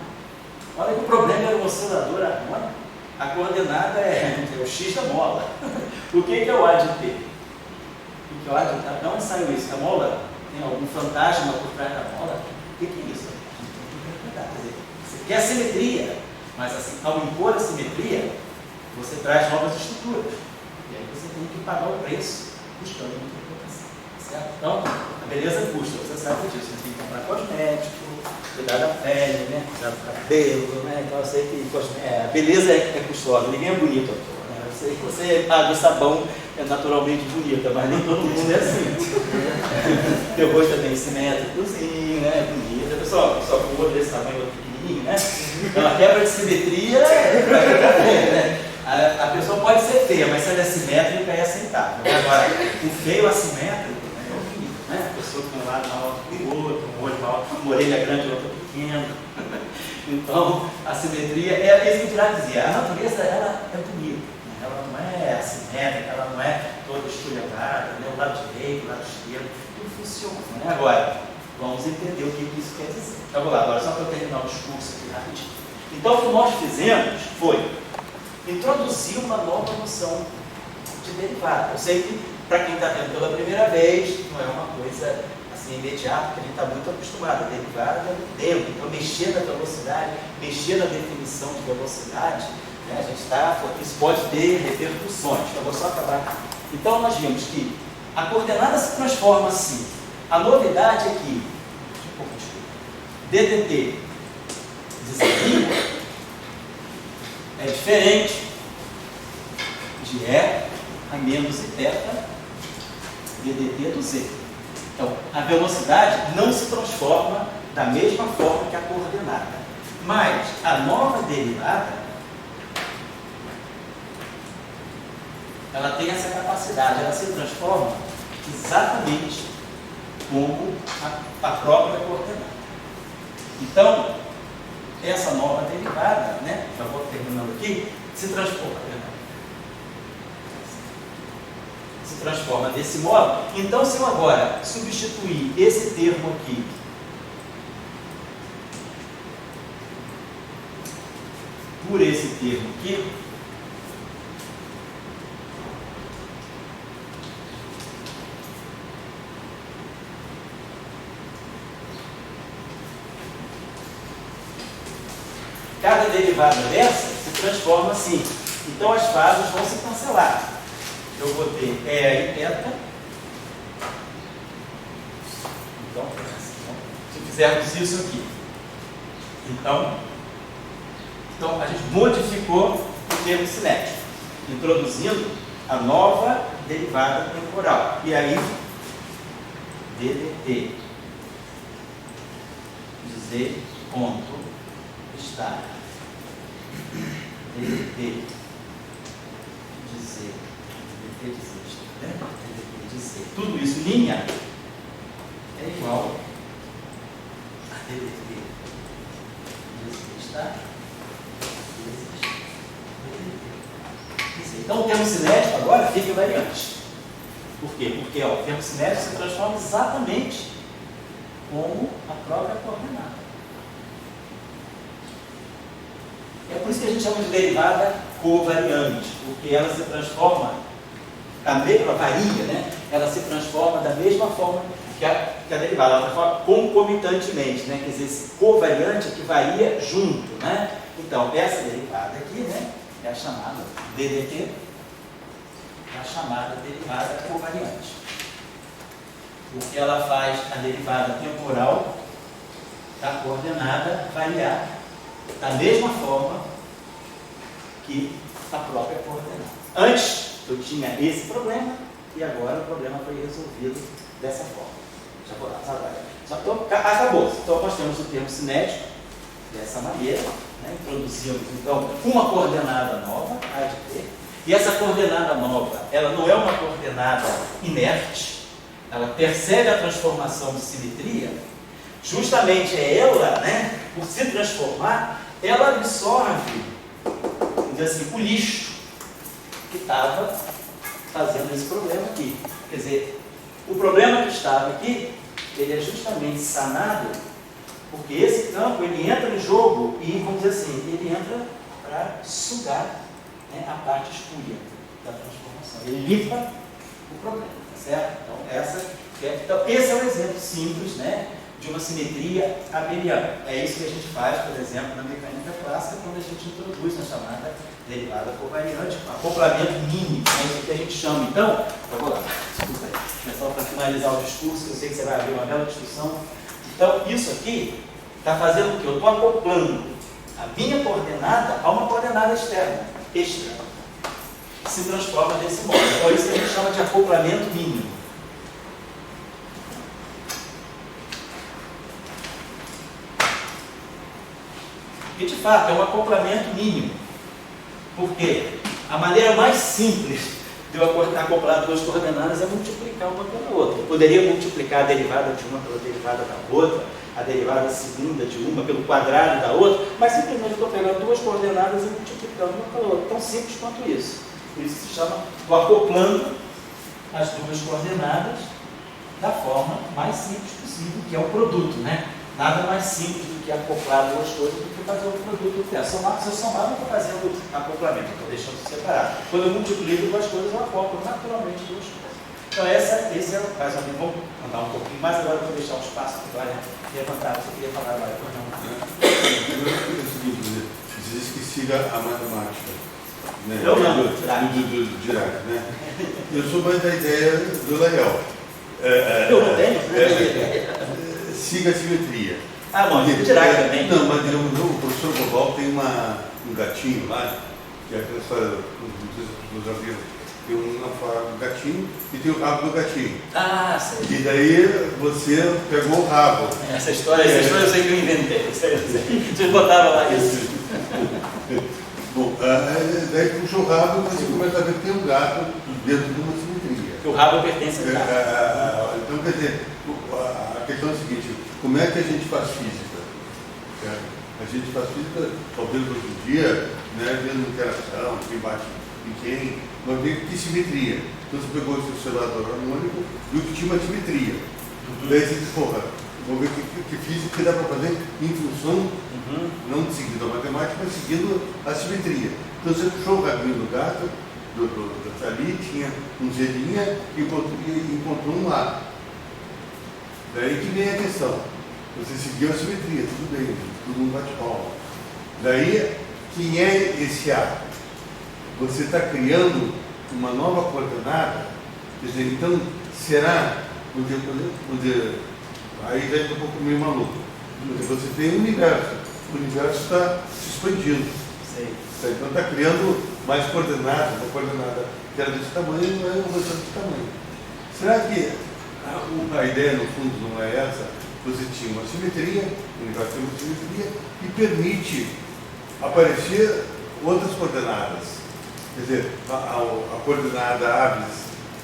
Olha que o problema era o oscilador harmônico. A coordenada é o X da mola. O que é o A de T? O que é o A de T? De onde saiu isso? A mola tem algum fantasma por trás da mola? O que é isso? Quer dizer, você quer simetria, mas assim, ao impor a simetria, você traz novas estruturas. E aí você tem que pagar o preço buscando uma interpretação. Certo? Então, a beleza custa, você sabe disso. Você tem que comprar cosmético, cuidar da pele, né? Cuidar do cabelo, né? Então eu sei que a beleza é custosa, ninguém é bonito. Né? Eu sei que você paga o sabão é naturalmente bonita, mas nem todo mundo é assim. Teu rosto é bem simétricozinho, né? Bonita. Pessoal, com o olho desse tamanho, outro pequenininho, né? Então a quebra de simetria né? A pessoa pode ser feia, mas se ela é simétrica é aceitável. Agora, o feio assimétrico é o bonito, né? A pessoa com um lado maior que o outro, um olho maior, uma orelha grande e outra pequena. Então, a simetria é isso que o Dirac dizia. A natureza ela é bonita. Ela não é assimétrica, ela não é toda esculhambada, né? O lado direito, o lado esquerdo, tudo funciona. Né? Agora, vamos entender o que isso quer dizer. Então, vou lá, agora só para eu terminar o discurso aqui rapidinho. Então, o que nós fizemos foi introduzir uma nova noção de derivada. Eu sei que, para quem está vendo pela primeira vez, não é uma coisa assim imediata, porque a gente está muito acostumado a derivada do tempo. Então, mexer na velocidade, mexer na definição de velocidade, né, a gente está, isso pode ter repercussões. Então, vou só acabar aqui. Então, nós vimos que a coordenada se transforma assim. A novidade é que, DDT de Z' é diferente de E a menos Zeta DDT do Z. Então, a velocidade não se transforma da mesma forma que a coordenada. Mas a nova derivada, ela tem essa capacidade, ela se transforma exatamente como a própria coordenada. Então, essa nova derivada, né, já vou terminando aqui, se transforma desse modo. Então, se eu agora substituir esse termo aqui por esse termo aqui, cada derivada dessa se transforma assim. Então as fases vão se cancelar. Eu vou ter E e eta. Então, se fizermos isso aqui. Então a gente modificou o termo cinético, introduzindo a nova derivada temporal. E aí, DDT, dizer ponto, está, DDT, dizer, tudo isso em linha é igual a DDT, dizer, está, então o termo cinético agora fica variante. Por quê? Porque o termo cinético se transforma exatamente como a própria coordenada. É por isso que a gente chama de derivada covariante, porque ela se transforma, ela varia, né? Ela se transforma da mesma forma que a derivada, ela transforma concomitantemente, né? Quer dizer, covariante é que varia junto, né? Então, essa derivada aqui, né, é a chamada DDT, é a chamada derivada covariante. Porque ela faz a derivada temporal da coordenada variar da mesma forma que a própria coordenada. Antes eu tinha esse problema e agora o problema foi resolvido dessa forma. Já vou lá, acabou. Então nós temos o termo cinético dessa maneira, né? Introduzimos então uma coordenada nova, A de T, e essa coordenada nova, ela não é uma coordenada inerte, ela percebe a transformação de simetria. Justamente é ela, né, por se transformar, ela absorve, vamos dizer assim, o lixo que estava fazendo esse problema aqui. Quer dizer, o problema que estava aqui, ele é justamente sanado, porque esse campo, ele entra no jogo e, vamos dizer assim, ele entra para sugar, né, a parte escura da transformação. Ele limpa o problema, tá certo? Então, esse é um exemplo simples, né, de uma simetria abeliana. É isso que a gente faz, por exemplo, na mecânica clássica, quando a gente introduz a chamada derivada covariante, acoplamento mínimo, é isso que a gente chama. Então, vamos lá, desculpa aí, é só para finalizar o discurso, que eu sei que você vai abrir uma bela discussão. Então, isso aqui está fazendo o quê? Eu estou acoplando a minha coordenada a uma coordenada externa, que se transforma desse modo. Então, é isso que a gente chama de acoplamento mínimo. E de fato é um acoplamento mínimo, porque a maneira mais simples de eu acoplar duas coordenadas é multiplicar uma pela outra. Eu poderia multiplicar a derivada de uma pela derivada da outra, a derivada segunda de uma pelo quadrado da outra, mas simplesmente estou pegando duas coordenadas e multiplicando uma pela outra. Tão simples quanto isso. Por isso se chama, estou acoplando as duas coordenadas da forma mais simples possível, que é o produto, né? Nada mais simples do que acoplar duas coisas do que fazer o produto. Se eu somar, não estou fazendo acoplamento, estou deixando separado. Quando eu multiplico duas coisas, eu acoplo naturalmente duas coisas. Então, esse é o caso. Vamos andar um pouquinho mais agora, vou deixar um espaço para levantar. Você queria falar agora? Você disse que siga a matemática. Né? Eu não. Do Dirac, né? Eu sou mais da ideia do Lyell. Eu não tenho? Siga a simetria. Ah, bom, isso Dirac também. Não, mas o professor Bobal tem um gatinho lá, que é aquela história, não sei se as pessoas já viram, Tem uma forma do gatinho e tem o rabo do gatinho. Ah, sei. E daí você pegou o rabo. Essa história eu sei que eu inventei. Vocês botaram lá isso. Bom, daí puxa o rabo e você começa a ver que tem um gato dentro de uma simetria. Que o rabo pertence ao gato. Então, quer dizer, a questão é a seguinte, como é que a gente faz física? A gente faz física, talvez hoje em dia, né, vendo interação, quem bate em quem, mas vê que simetria. Então você pegou o seu observador harmônico, viu que tinha uma simetria. Daí você disse, porra, vamos ver que física que dá para fazer em função, não seguindo a matemática, mas seguindo a simetria. Então você puxou o rabinho do gato, ali tinha um zelinha e encontrou um lá. Daí que vem a questão. Você seguiu a simetria, tudo bem, todo mundo bate palma. Daí, quem é esse A? Você está criando uma nova coordenada, quer dizer, então, será, aí já é um pouco meio maluco. Você tem um o universo está se expandindo. Então está criando mais coordenadas, uma coordenada que era desse tamanho, não é uma desse tamanho. Será que a ideia, no fundo, não é essa? Você tinha uma simetria, o universo tem uma simetria, e permite aparecer outras coordenadas. Quer dizer, a coordenada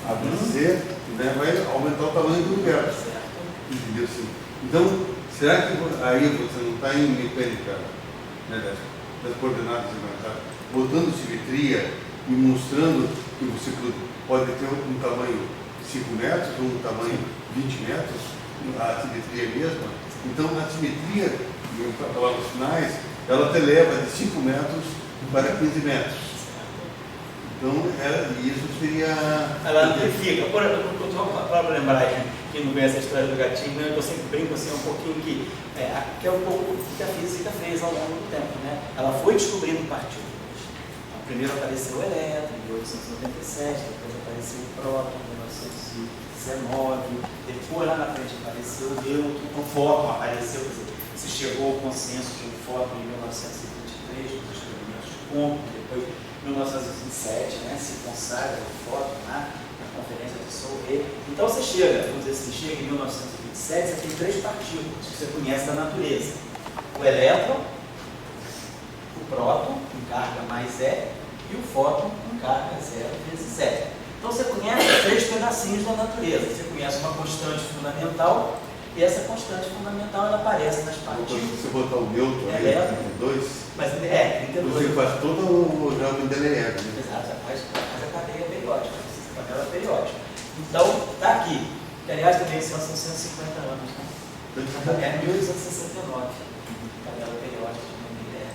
ABC, né, vai aumentar o tamanho do universo. Entendeu? Assim? Então, será que aí você não está em mecânica, né, das coordenadas, botando simetria e mostrando que você pode ter um tamanho 5 metros ou um tamanho 20 metros, a simetria é mesma? Então, a simetria, lá nos finais, ela te leva de 5 metros para 15 metros. Então, isso seria... Ela amplifica. Para lembrar aí, quem não conhece a história do gatinho, eu sempre brinco assim um pouquinho que é um pouco o que a física fez ao longo do tempo, né? Ela foi descobrindo partículas. Primeiro apareceu o elétron, em 1897, depois apareceu o próton, em 1919, depois lá na frente apareceu o nêutron, o fóton apareceu, quer dizer, se chegou ao consenso de um fóton em 1923, com os experimentos de Compton, depois em 1927, né, se consagra o fóton lá na conferência de Solvay. Então você chega, vamos dizer assim, chega em 1927, você tem 3 partículas que você conhece da natureza: o elétron, o próton, com carga mais E, e o fóton com carga 0 vezes E. Então você conhece 3 pedacinhos da natureza. Você conhece uma constante fundamental, e essa constante fundamental ela aparece nas partículas. Se você botar o nêutron aí, 32, mas 32. Você faz todo o jogo Mendeleev, né? Exato, faz a cadeia periódica, a tabela periódica. Então, está aqui. Que, aliás, também são 150 anos, né? É 1869, tabela periódica de Mendeleev.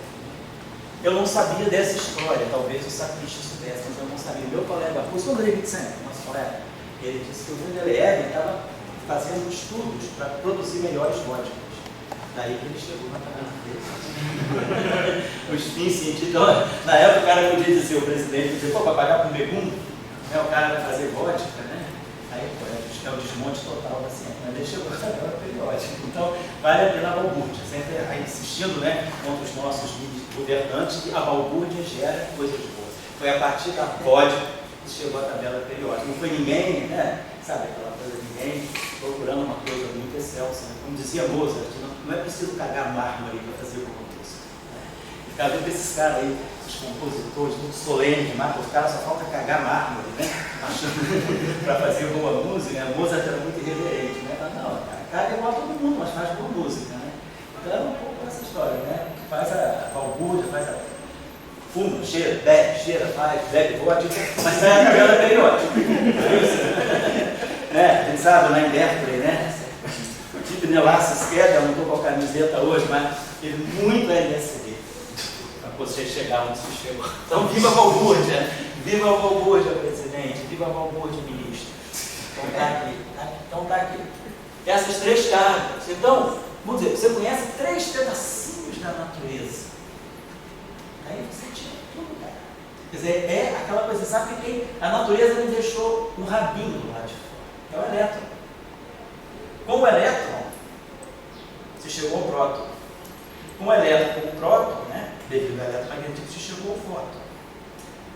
Eu não sabia dessa história, talvez o Sacristi soubesse, mas eu não sabia. Meu colega, o Andrei Wittgen, nosso colega, ele disse que o Mendeleev estava fazendo estudos para produzir melhores vodkas. Daí que ele chegou na tabela dele. Os fins científicos. Então, na época o cara podia dizer, o presidente podia dizer, pô, para pagar com begum, né, o cara vai fazer vodka, né? Aí, pô, é o desmonte total da ciência. Mas ele chegou na tabela periódica. Então, vale a pena a balbúrdia. Sempre aí insistindo, né, contra os nossos governantes, que a balbúrdia gera coisas boas. Foi a partir da vodka que chegou a tabela periódica. Não foi ninguém, né? Sabe aquela coisa de ninguém procurando uma coisa muito excelsa, né? Como dizia Mozart, não é preciso cagar mármore para fazer boa música. Né? E ficar vendo esses caras aí, os compositores, muito solenes, mas os caras só falta cagar mármore, né? Para fazer boa música, né? Mozart era muito irreverente, né? Mas não, caga igual a todo mundo, mas faz boa música, né? Então é um pouco essa história, né? Faz a balbúrdia, faz a fuma, cheira, bebe vodka, mas sai a tabela periódica. Né? A gente sabe lá em Berkeley, né? O tipo Nelassis Queda, eu não estou com a camiseta hoje, mas teve muito LSD para você chegar onde você chegou. Então, viva a balbúrdia! Viva a balbúrdia, presidente! Viva a balbúrdia, ministro! Então está aqui, então tá aqui. Essas 3 cargas. Então, vamos dizer, você conhece 3 pedacinhos da natureza. Aí você tira tudo, cara. Quer dizer, é aquela coisa, sabe que a natureza me deixou um rabinho do lado de fora. É o elétron. Com o elétron, você chegou ao próton. Com o elétron, com o próton, né, devido ao eletromagnetismo, você chegou ao fóton.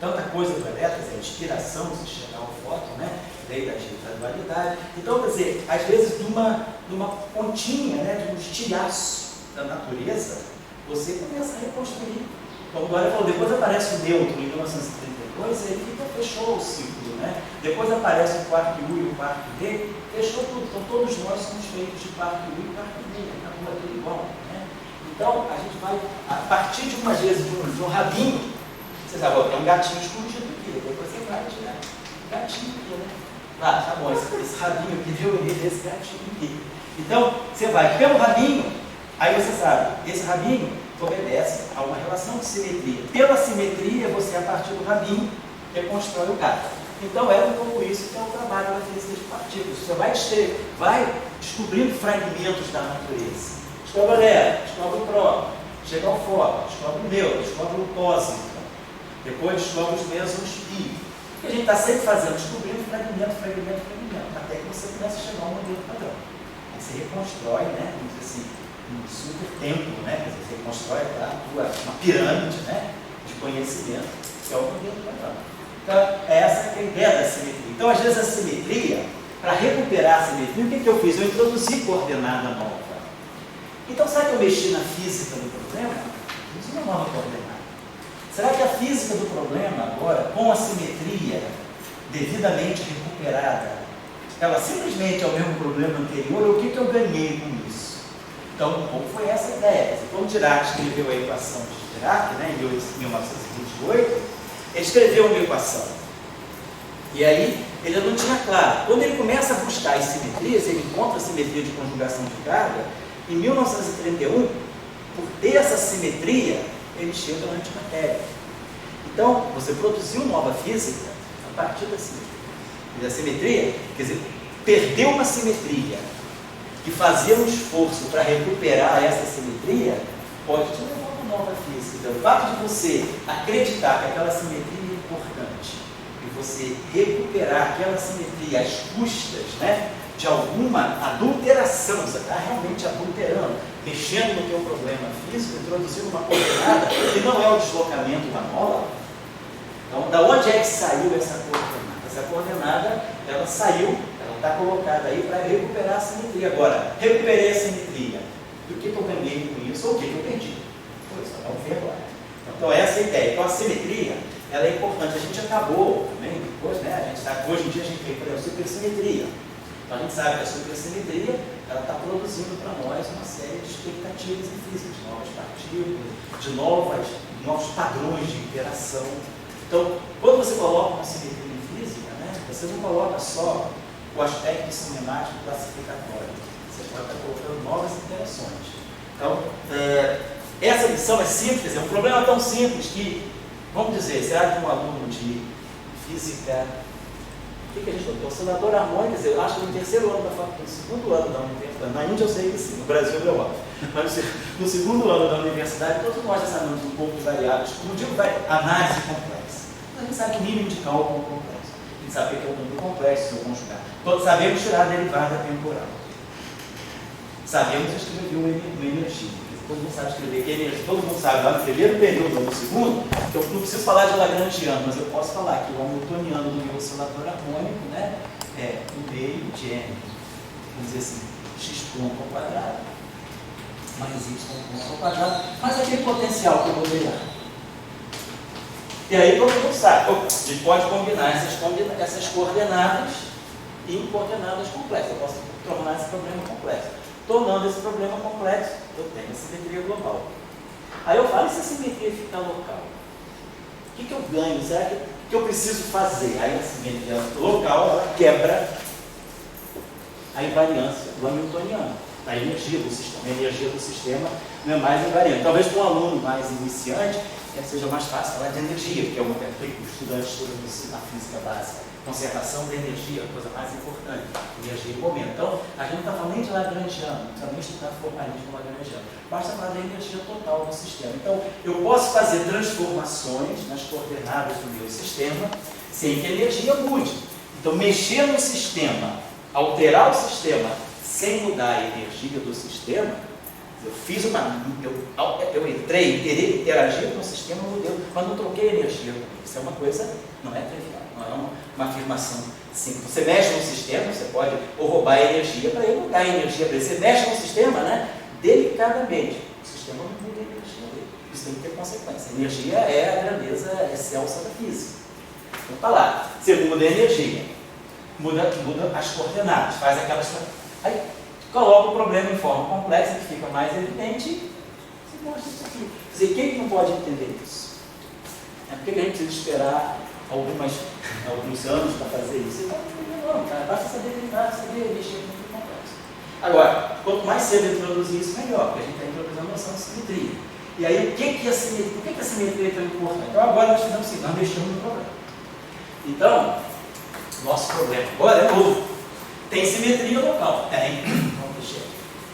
tanta coisa do elétrico, a inspiração, se chegar ao fóton, né? Lei da dualidade. Então, quer dizer, às vezes, numa pontinha, né, de um estilhaço da natureza, você começa a reconstruir. Como o Dória falou, depois aparece o neutro em 1932, ele fechou o ciclo, né? Depois aparece o quark U e o quark D, fechou tudo. Então, todos nós somos feitos de quark U e quark D, acabou tudo igual, né? Então, a gente vai, a partir de umas vezes de um rabinho, você sabe, tem um gatinho escondido aqui, depois você vai tirar um gatinho aqui, né? Ah, tá bom, esse rabinho aqui deu origem desse gatinho aqui. Então, você vai pelo rabinho, aí você sabe, esse rabinho obedece a uma relação de simetria. Pela simetria, você, a partir do rabinho, reconstrói o gato. Então, é um pouco isso que é o trabalho da física de partículas. Você vai descobrindo fragmentos da natureza. Descobre o elétron, descobre o próton, chega ao fóton, descobre o neutro, descobre o pósitron, depois descobre os mesons pi. O que a gente está sempre fazendo? Descobrindo fragmento, até que você começa a chegar ao modelo padrão. Aí você reconstrói, né, vamos dizer assim, um super templo, né, quer dizer, você reconstrói uma pirâmide, né, de conhecimento, que é o modelo padrão. Então, essa é a ideia da simetria. Então, às vezes, a simetria, para recuperar a simetria, o que eu fiz? Eu introduzi coordenada nova. Então, será que eu mexi na física do problema? Isso não é uma nova coordenada. Será que a física do problema agora, com a simetria devidamente recuperada, ela simplesmente é o mesmo problema anterior? O que eu ganhei com isso? Então, um pouco foi essa a ideia. Quando Dirac escreveu a equação de Dirac, né, em 1928, ele escreveu uma equação. E aí, ele não tinha claro. Quando ele começa a buscar as simetrias, ele encontra a simetria de conjugação de carga. Em 1931, por ter essa simetria, ele chega na antimatéria. Então, você produziu nova física a partir da simetria. E a simetria, quer dizer, perdeu uma simetria e fazer um esforço para recuperar essa simetria, pode te levar a uma nova física. Então, o fato de você acreditar que aquela simetria é importante e você recuperar aquela simetria às custas, né, de alguma adulteração, você está realmente adulterando, mexendo no teu problema físico, introduzindo uma coordenada que não é o deslocamento da mola. Então, da onde é que saiu essa coordenada? Essa coordenada, ela saiu, ela está colocada aí para recuperar a simetria. Agora, recuperei a simetria. E o que eu ganhei com isso ou o que eu perdi? Pois, vamos ver agora. Então, essa é a ideia. Então, a simetria, ela é importante. A gente acabou também, depois, né? A gente sabe, hoje em dia a gente tem, por exemplo, supersimetria. Então, a gente sabe que a supersimetria ela está produzindo para nós uma série de expectativas em física, de novas partículas, de novos padrões de interação. Então, quando você coloca uma simetria em física, né, você não coloca só o aspecto cinemático classificatório, você pode estar colocando novas interações. Então, essa lição é simples, é um problema tão simples que, vamos dizer, será que um aluno de física, o que a gente falou? Oscilador harmônico, eu acho que no terceiro ano da faculdade, no segundo ano da universidade, na Índia eu sei que sim, no Brasil é óbvio, mas no segundo ano da universidade, todos nós já sabemos um pouco de variáveis, como digo, análise complexa. A gente sabe o mínimo de cálculo complexo, a gente sabe o que é o número complexo, se eu conjugar. Todos sabemos tirar a derivada temporal. Sabemos escrever uma energia. Todo mundo sabe escrever energia, todo mundo sabe lá no primeiro período ou no segundo, então eu não preciso falar de Lagrangiano, mas eu posso falar que o hamiltoniano do meu oscilador harmônico, né, é 1/2 de n, vamos dizer assim, x ponto ao quadrado, mais y ponto ao quadrado, mais aquele potencial que eu vou ganhar. E aí todo mundo sabe, a gente pode combinar essas coordenadas em coordenadas complexas, eu posso tornar esse problema complexo. Tornando esse problema complexo, eu tenho a simetria global. Aí eu falo, e se a simetria ficar local? O que eu ganho? Será que eu preciso fazer? Aí a simetria local, ela quebra a invariância do hamiltoniano, a energia do sistema. A energia do sistema não é mais invariante. Talvez para um aluno mais iniciante, seja mais fácil falar de energia, que é uma que o estudante estuda na física básica. Conservação da energia, a coisa mais importante, energia e momento. Então, a gente não está falando nem de Lagrangiano, não precisa nem estudar formalismo Lagrangiano. Basta falar da energia total do sistema. Então, eu posso fazer transformações nas coordenadas do meu sistema sem que a energia mude. Então, mexer no sistema, alterar o sistema sem mudar a energia do sistema, Eu fiz eu entrei, interagi com o sistema modelo, mas não troquei energia. Isso é uma coisa, não é trivial, não é uma afirmação simples. Você mexe no sistema, você pode ou roubar energia para ele, ou dar energia para ele. Você mexe no sistema, né, delicadamente. O sistema não muda a energia dele. Isso tem que ter consequência. A energia é a grandeza excelsa da física. Então tá lá, você muda a energia, muda as coordenadas, faz aquelas. Aí coloca o problema em forma complexa, que fica mais evidente, você mostra isso aqui. Quer dizer, quem não pode entender isso? É porque a gente precisa esperar alguns anos para fazer isso. Não, cara, basta saber mexer muito complexo. Agora, quanto mais cedo introduzir isso, melhor, porque a gente está introduzindo a noção de simetria. E aí, por que a simetria é tão importante? Então, agora nós fizemos assim, nós mexemos no problema. Então, nosso problema agora é novo. Tem simetria local? Tem. Vamos mexer.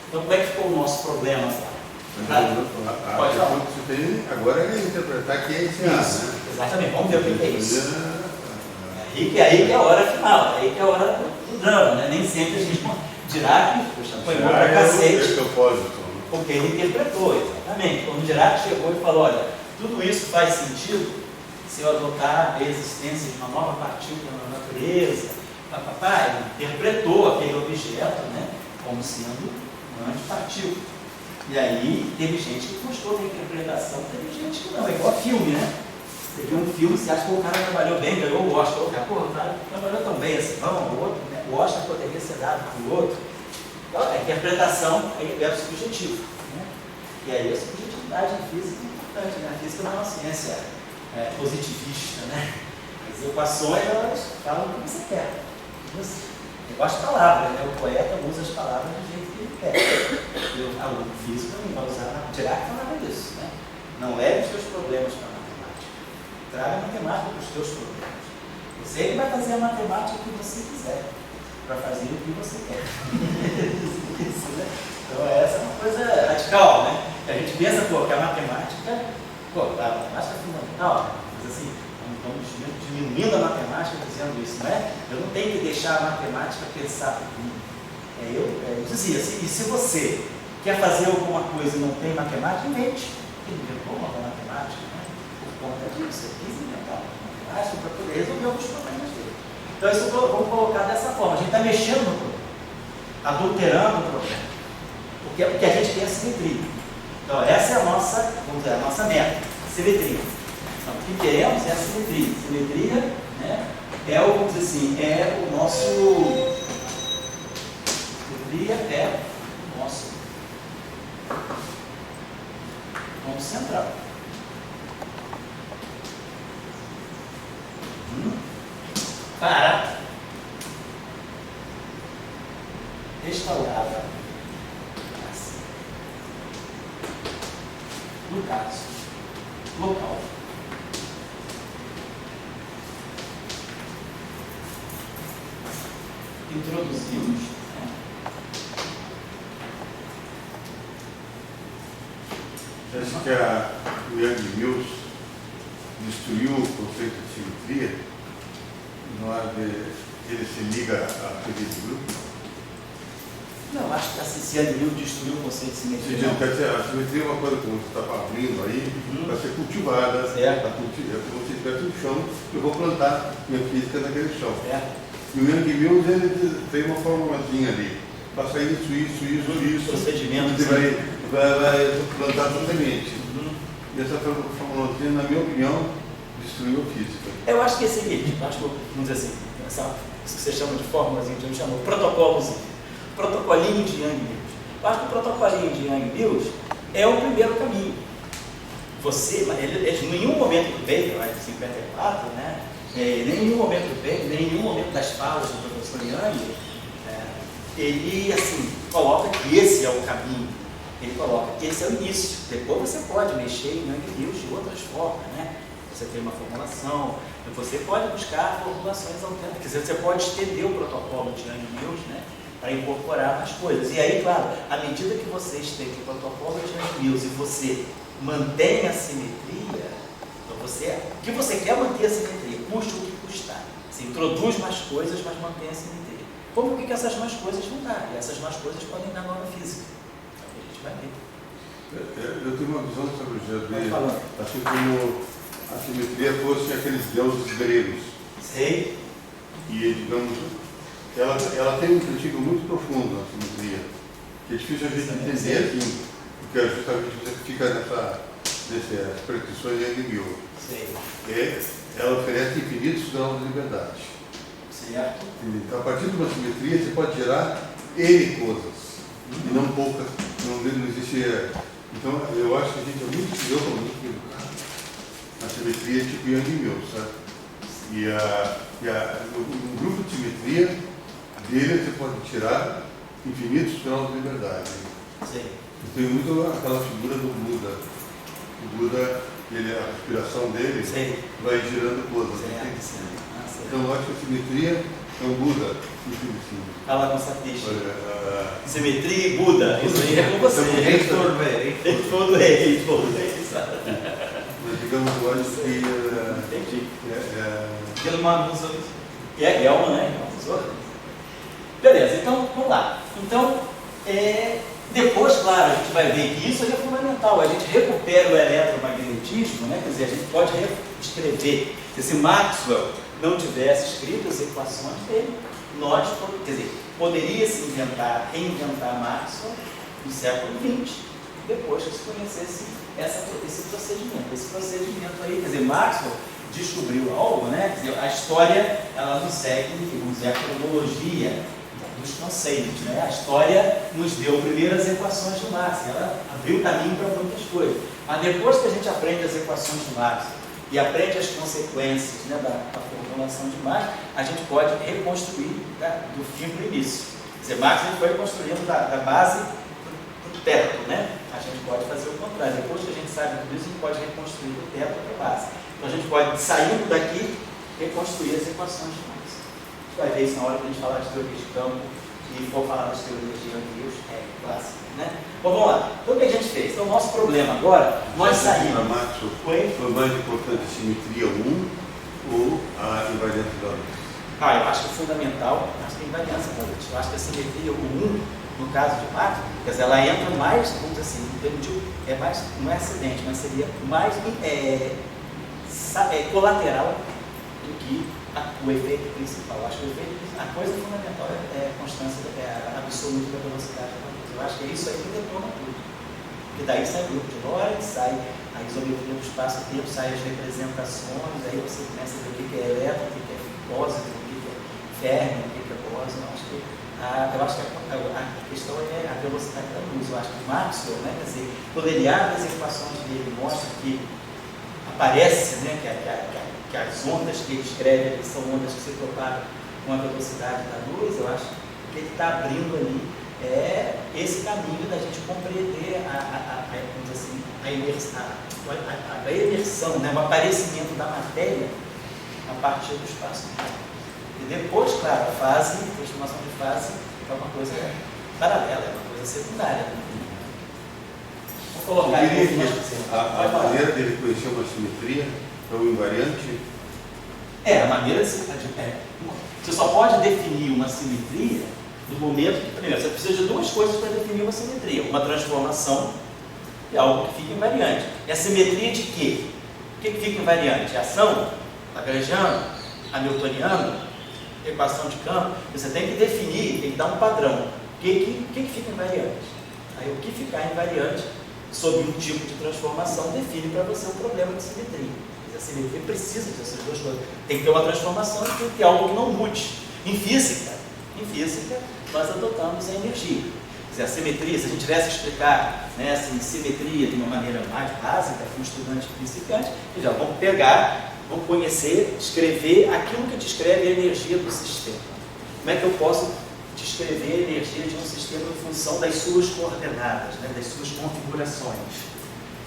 Então, como é que ficou o nosso problema agora? Pode falar. O que você tem agora é interpretar que é esse A, né? Exatamente. Vamos ver o que é isso. Aí que é a hora final. Aí que é a hora do drama, né? Nem sempre a gente Dirac foi bom pra cacete. Porque ele interpretou, exatamente. Quando Dirac chegou e falou, olha, tudo isso faz sentido se eu adotar a existência de uma nova partícula na natureza, ele interpretou aquele objeto, né, como sendo uma antipartícula. E aí teve gente que gostou da interpretação, teve gente que não, é igual filme, né? Você vê um filme, você acha que o cara trabalhou bem, ganhou o Oscar, o cara trabalhou tão bem assim, não, o outro, né? O Oscar poderia ser dado para o outro. Então, a interpretação é subjetiva, né? E aí a subjetividade em física é importante, né? A física não é uma ciência positivista, né? As equações, elas falam o que você quer. Eu gosto de palavras, né? O poeta usa as palavras do jeito que ele quer. O aluno físico não vai usar, Dirac falava disso, né? Não leve os seus problemas para a matemática. Traga a matemática para os seus problemas. Você vai fazer a matemática que você quiser, para fazer o que você quer. Isso, né? Então essa é uma coisa radical, né? A gente pensa, que a matemática, a matemática é fundamental, mas assim, estamos diminuindo a matemática dizendo isso, não é? Eu não tenho que deixar a matemática pensar por mim. Eu dizia, e se você quer fazer alguma coisa e não tem matemática, invente. Ele inventou uma matemática, né? Por conta disso, eu quis inventar uma matemática para poder resolver alguns problemas dele. Então isso vamos colocar dessa forma, a gente está mexendo no problema, adulterando o problema, porque a gente tem a simetria. Então essa é a nossa, vamos dizer, a nossa meta, simetria. Então, o que queremos é a simetria. Simetria, né, vamos dizer assim, é o nosso. Simetria é o nosso ponto central. Para restaurar no caso local. Introduzimos Você acha que o Yang Mills destruiu o conceito de simetria na hora de ele se liga à teoria de grupo? Não, acho que a Yang Mills destruiu o conceito de simetria. A simetria é uma coisa que você está abrindo aí para ser cultivada. É como se tivesse um chão, eu vou plantar minha física naquele chão. E o Yang Mills ele tem uma formulazinha ali. Passa isso. Procedimento. Você vai plantar sua semente. E essa formulazinha, na minha opinião, destruiu a física. Eu acho que é o seguinte, vamos dizer assim, isso que você chama de fórmulas, a gente chama de protocolozinho. Protocolinho de Yang Mills. Eu acho que o protocolinho de Yang Mills é o primeiro caminho. Ele em nenhum momento do Weber, lá em 54, né? Em nenhum momento do Weber, em nenhum momento das falas do professor Yang, ele assim, coloca que esse é o caminho. Ele coloca que esse é o início. Depois você pode mexer em Yang Mills de outras formas, né? Você tem uma formulação, você pode buscar formulações alternativas. Quer dizer, você pode estender o protocolo de Yang Mills, né? Para incorporar mais coisas. E aí, claro, à medida que você estende o protocolo de Yang Mills e você mantém a simetria, então o que você quer manter a simetria, custe o que custar. Você introduz mais coisas, mas mantém a simetria. Como que essas mais coisas vão dar? E essas mais coisas podem dar nova física. Então, a gente vai ver. Eu tenho uma visão sobre o GD, assim como a simetria fosse aqueles deuses gregos. Sei. E, digamos, ela tem um sentido muito profundo, a simetria, que é difícil a gente entender assim, porque justamente você fica nessas prescrições de Hegel. Ela oferece infinitos graus de liberdade. Certo. Então, a partir de uma simetria, você pode gerar N coisas, e não poucas, não existe. Então, eu acho que a gente é muito curioso, muito educado. A simetria é tipo Yang e Mill, sabe? Um grupo de simetria, dele você pode tirar infinitos graus de liberdade. Sim. Tem muito aquela figura do Buda. O Buda, a respiração dele vai girando coisas. Então, eu acho que a simetria é um Buda. Fala com essa ficha. Simetria e Buda. Isso aí é com você. Mas digamos, eu acho que. Entendi. É Gelman, né? Beleza, então vamos lá. Então, depois, claro, a gente vai ver que isso é fundamental. A gente recupera o eletromagnetismo, né? Quer dizer, a gente pode escrever. Se Maxwell não tivesse escrito as equações dele, poderia-se reinventar Maxwell no século XX, depois que se conhecesse esse procedimento. Esse procedimento aí, quer dizer, Maxwell descobriu algo, né? Quer dizer, a história, ela não segue, vamos dizer, a cronologia dos conceitos, né? A história nos deu primeiro as equações do Maxwell, ela abriu caminho para muitas coisas. Mas depois que a gente aprende as equações do Maxwell e aprende as consequências, né, da formulação de Maxwell, a gente pode reconstruir, né, do fim para o início. Quer dizer, Maxwell foi construindo da base para o teto, né? A gente pode fazer o contrário. Depois que a gente sabe tudo isso, a gente pode reconstruir do teto para a base. Então a gente pode, saindo daqui, reconstruir as equações de Maxwell. A gente vai ver isso na hora que a gente falar de teoria de campo e for falar das teorias de Young clássicas, né? Bom, vamos lá. Então o que a gente fez? Então o nosso problema agora, nós saímos. Foi mais importante a simetria 1 ou a invariância da luz? Eu acho que é fundamental, acho que a invariância da luz. Eu acho que a simetria 1, no caso de Maxwell, quer dizer, ela entra mais, vamos dizer assim, não é acidente, mas seria mais colateral do que o efeito principal. Eu acho que a coisa fundamental é a constância absoluta da velocidade da luz. Eu acho que é isso aí que detona tudo. Porque daí sai o grupo de Lorentz, sai a isometria do espaço-tempo, sai as representações, aí você começa a ver o que é elétron, o que é fósforo, o que é Fermi, o que é bóson. Eu acho que a questão é a velocidade da luz. Eu acho que Maxwell, né, quer dizer, quando ele abre as equações dele, mostra que aparece, né, que as ondas que ele escreve ali são ondas que se propagam com a velocidade da luz. Eu acho que ele está abrindo ali esse caminho da gente compreender a imersão, né, o aparecimento da matéria a partir do espaço. E depois, claro, a transformação de fase é uma coisa paralela, é uma coisa secundária. Vou colocar aí a maneira de reconhecer uma simetria é o invariante? A maneira de você só pode definir uma simetria no momento que, primeiro, você precisa de duas coisas para definir uma simetria: uma transformação e algo que fica invariante. E a simetria de quê? O que fica invariante? A ação lagrangiana, hamiltoniana, equação de campo. Você tem que definir, tem que dar um padrão. O que fica invariante? Aí, o que ficar invariante sob um tipo de transformação define para você o problema de simetria. A simetria precisa dessas duas coisas. Tem que ter uma transformação e tem que ter algo que não mude. Em física, nós adotamos a energia. Quer dizer, a simetria, se a gente tivesse que explicar, né, assim, simetria de uma maneira mais básica para um estudante principiante, já vamos pegar, vamos conhecer, escrever aquilo que descreve a energia do sistema. Como é que eu posso descrever a energia de um sistema em função das suas coordenadas, né, das suas configurações?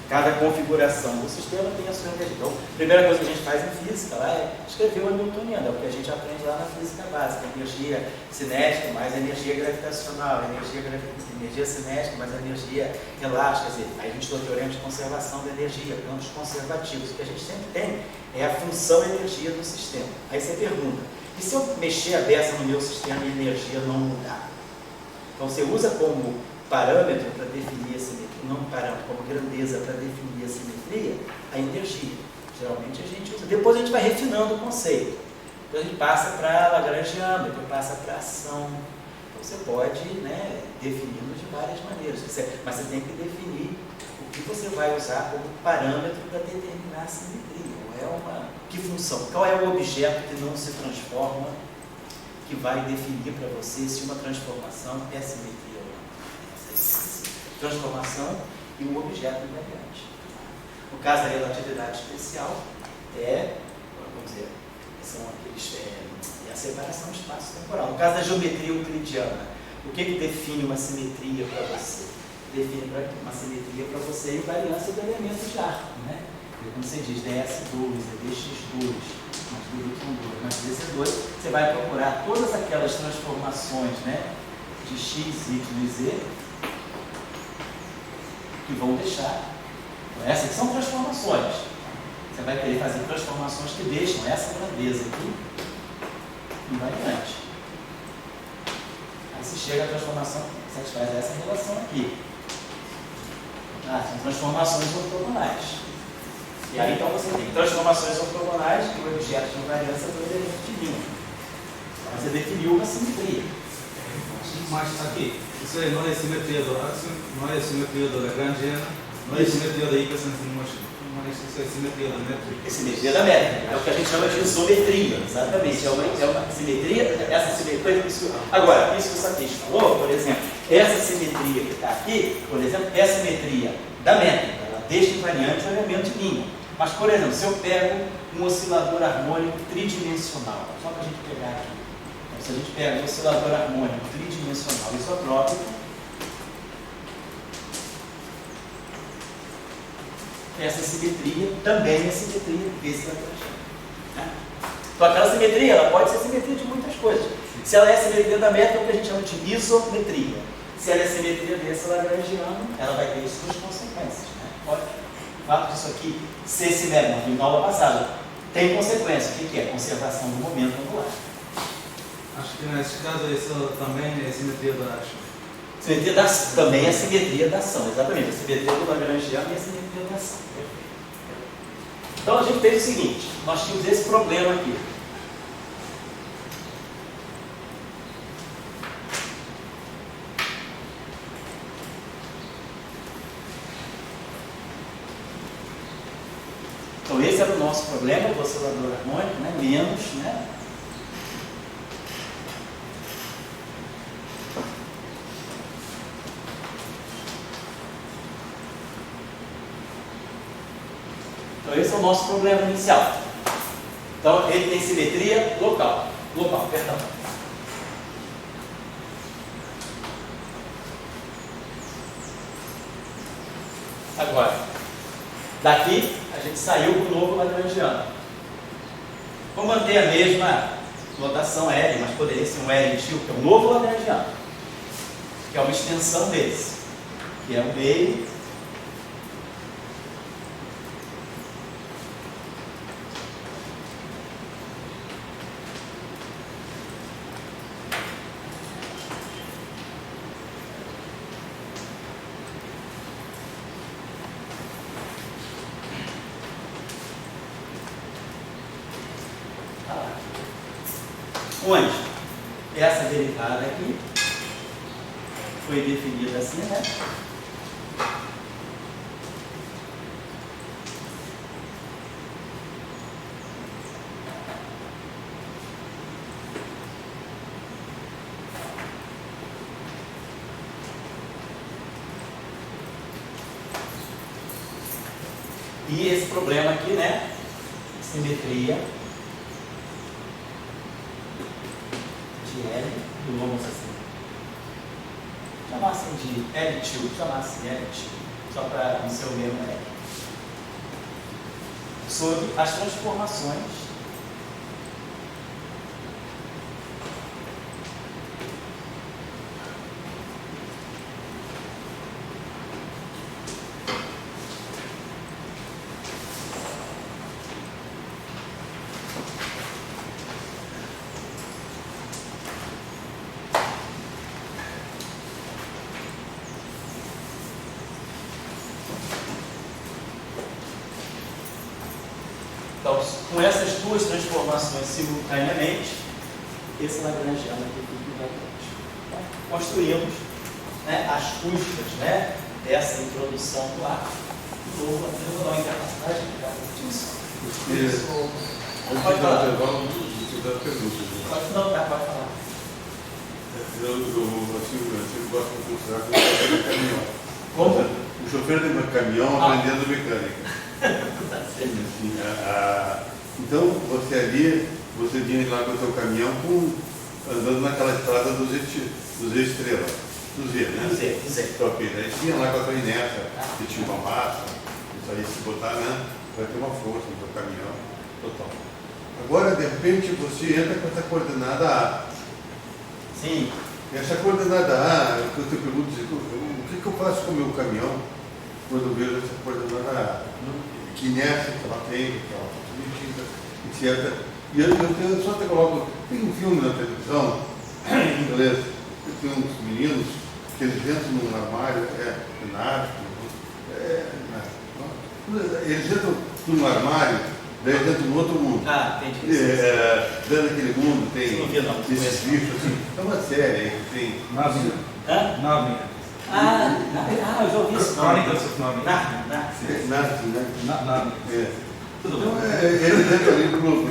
Cada configuração do sistema tem a sua energia. Então, a primeira coisa que a gente faz em física lá é escrever o hamiltoniano, é o que a gente aprende lá na física básica: energia cinética mais energia gravitacional, energia cinética mais energia elástica. Quer dizer, aí a gente tem o teorema de conservação da energia, campos conservativos. O que a gente sempre tem é a função energia do sistema. Aí você pergunta: e se eu mexer a beça no meu sistema e a energia não mudar? Então você usa como parâmetro para definir a simetria, não parâmetro, como grandeza para definir a simetria, a energia. Geralmente a gente usa. Depois a gente vai refinando o conceito. Depois a gente passa para Lagrangiano, depois passa para ação. Então você pode, né, defini-lo de várias maneiras, mas você tem que definir o que você vai usar como parâmetro para determinar a simetria. Que função? Qual é o objeto que não se transforma, que vai definir para você se uma transformação é simetria ou não? Transformação e um objeto invariante. No caso da relatividade especial, vamos dizer, são aqueles, é a separação espaço-temporal. No caso da geometria euclidiana, o que define uma simetria para você? Define uma simetria para você a invariância do elemento de arco, né? Quando você diz ds2, dx2, mais y2, mais dz2, você vai procurar todas aquelas transformações, né, de x, y e z que vão deixar. Essas são transformações. Você vai querer fazer transformações que deixam essa grandeza aqui invariante. Aí você chega à transformação que satisfaz essa relação aqui. São transformações ortogonais. E aí então você tem transformações ortogonais que o objeto de invariância do elemento de linha. Então você definiu uma simetria. Mas aqui, isso aí não é simetria do áxion, não é simetria do Lagrangiano, não é simetria da equação de motion, mas isso é simetria da métrica. É simetria da métrica. É o que a gente chama de isometria. Exatamente. É uma simetria, essa simetria. Agora, isso que o Satich falou, por exemplo, essa simetria que está aqui, por exemplo, é a simetria da métrica. Ela deixa invariante o elemento de linha. Mas, por exemplo, se eu pego um oscilador harmônico tridimensional, só para a gente pegar aqui. Então, se a gente pega um oscilador harmônico tridimensional isotrópico, essa simetria também é simetria vezes Lagrangiano. Né? Então, aquela simetria ela pode ser simetria de muitas coisas. Se ela é simetria da métrica, é o que a gente chama de isometria. Se ela é simetria desse Lagrangiano, ela vai ter suas consequências. Né? Pode. O fato disso aqui ser simétrico, nós vimos na aula passada, tem consequência. O que é? Conservação do momento angular. Acho que nesse caso isso também é simetria da ação. Simetria da ação, também é simetria da ação, exatamente. A simetria do Lagrangiano e a simetria da ação. Então a gente fez o seguinte, nós tínhamos esse problema aqui. Então esse era o nosso problema do oscilador harmônico, né? Menos, né? Então esse é o nosso problema inicial. Então ele tem simetria local. Global, perdão. Agora, daqui a gente saiu para o novo Lagrangiano. Vou manter a mesma notação L, mas poderia ser um L tio, que é o novo Lagrangiano, que é uma extensão desse, que é o meio onde essa derivada aqui foi definida assim, né? E esse problema aqui, né? Simetria de L, do vamos assim, chamar assim de L2, chamar assim L2, só para não ser o mesmo L, sobre as transformações com essas duas transformações simultaneamente, esse lagrangiano aqui fica invariante. Então, construímos, né, as custas, né, dessa introdução do ar. De novo, a incapacidade de caracterização. Pode falar. Não, pode falar. Eu gosto de mostrar como o caminhão. Como? O chofer de caminhão aprendendo mecânica. Então, você vinha lá com o seu caminhão andando naquela estrada do Z Estrela. Do Z, né? Do Z. Aí tinha lá com a tua inércia, que tinha uma massa, isso aí se botar, né? Vai ter uma força no seu caminhão total. Agora, de repente, você entra com essa coordenada A. Sim. E essa coordenada A, eu te pergunto, o que eu faço com o meu caminhão quando eu vejo essa coordenada A? Que inércia que ela tem, etc. E eu só te coloco, tem um filme na televisão, em inglês, tem uns meninos que eles entram num armário, eles entram num armário, daí dentro de outro mundo. Entendi. Dentro daquele mundo tem esses bichos assim. É uma série que tem. Narnia. Eu já ouvi isso. Chronicles of Narnia. Narnia. Tudo Então, bem. eles entram ali no grupo.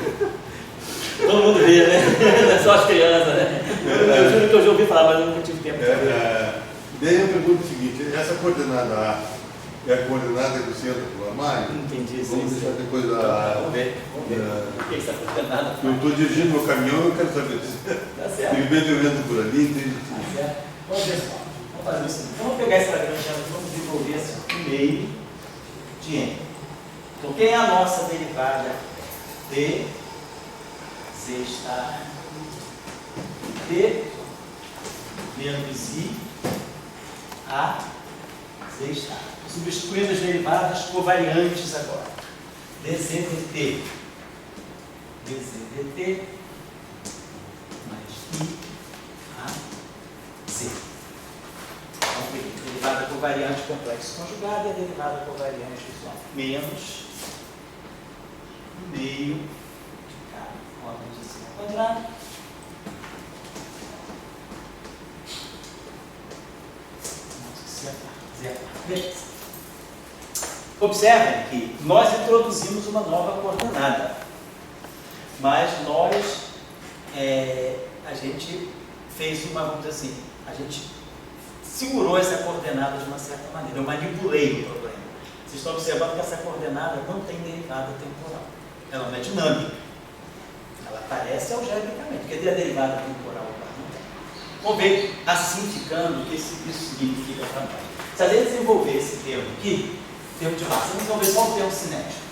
Todo mundo vê, né? Não é só as crianças, né? Eu juro que eu já ouvi falar, mas eu nunca tive tempo de ver. Daí eu pergunto o seguinte, essa coordenada A é a coordenada que você entra pelo armário? Entendi isso. Vamos deixar depois Vamos ver. O que está coordenada? Eu estou dirigindo meu caminhão e eu quero saber. Tá certo. De repente eu entro por ali, entende? Tá certo. Vamos ver só. Vamos fazer isso. Então, vamos pegar esse lagrangiano e vamos desenvolver assim, um meio de N. Então, quem é a nossa derivada de Z estar T menos I a Z estar. Substituindo as derivadas covariantes agora. dz dt mais I a Z. Então, derivada covariante complexo conjugado e a derivada covariante só menos meio de cada ordem de C ao quadrado. Beleza. Observem que nós introduzimos uma nova coordenada, mas a gente fez vamos dizer assim, a gente segurou essa coordenada de uma certa maneira, eu manipulei o problema. Vocês estão observando que essa coordenada não tem derivada temporal, ela não é dinâmica, ela aparece algebricamente, quer dizer, a derivada temporal não tem. Vamos ver, assim ficando, o que isso significa para nós. Se a gente desenvolver esse termo aqui, termo de massa, vamos desenvolver só o termo cinético.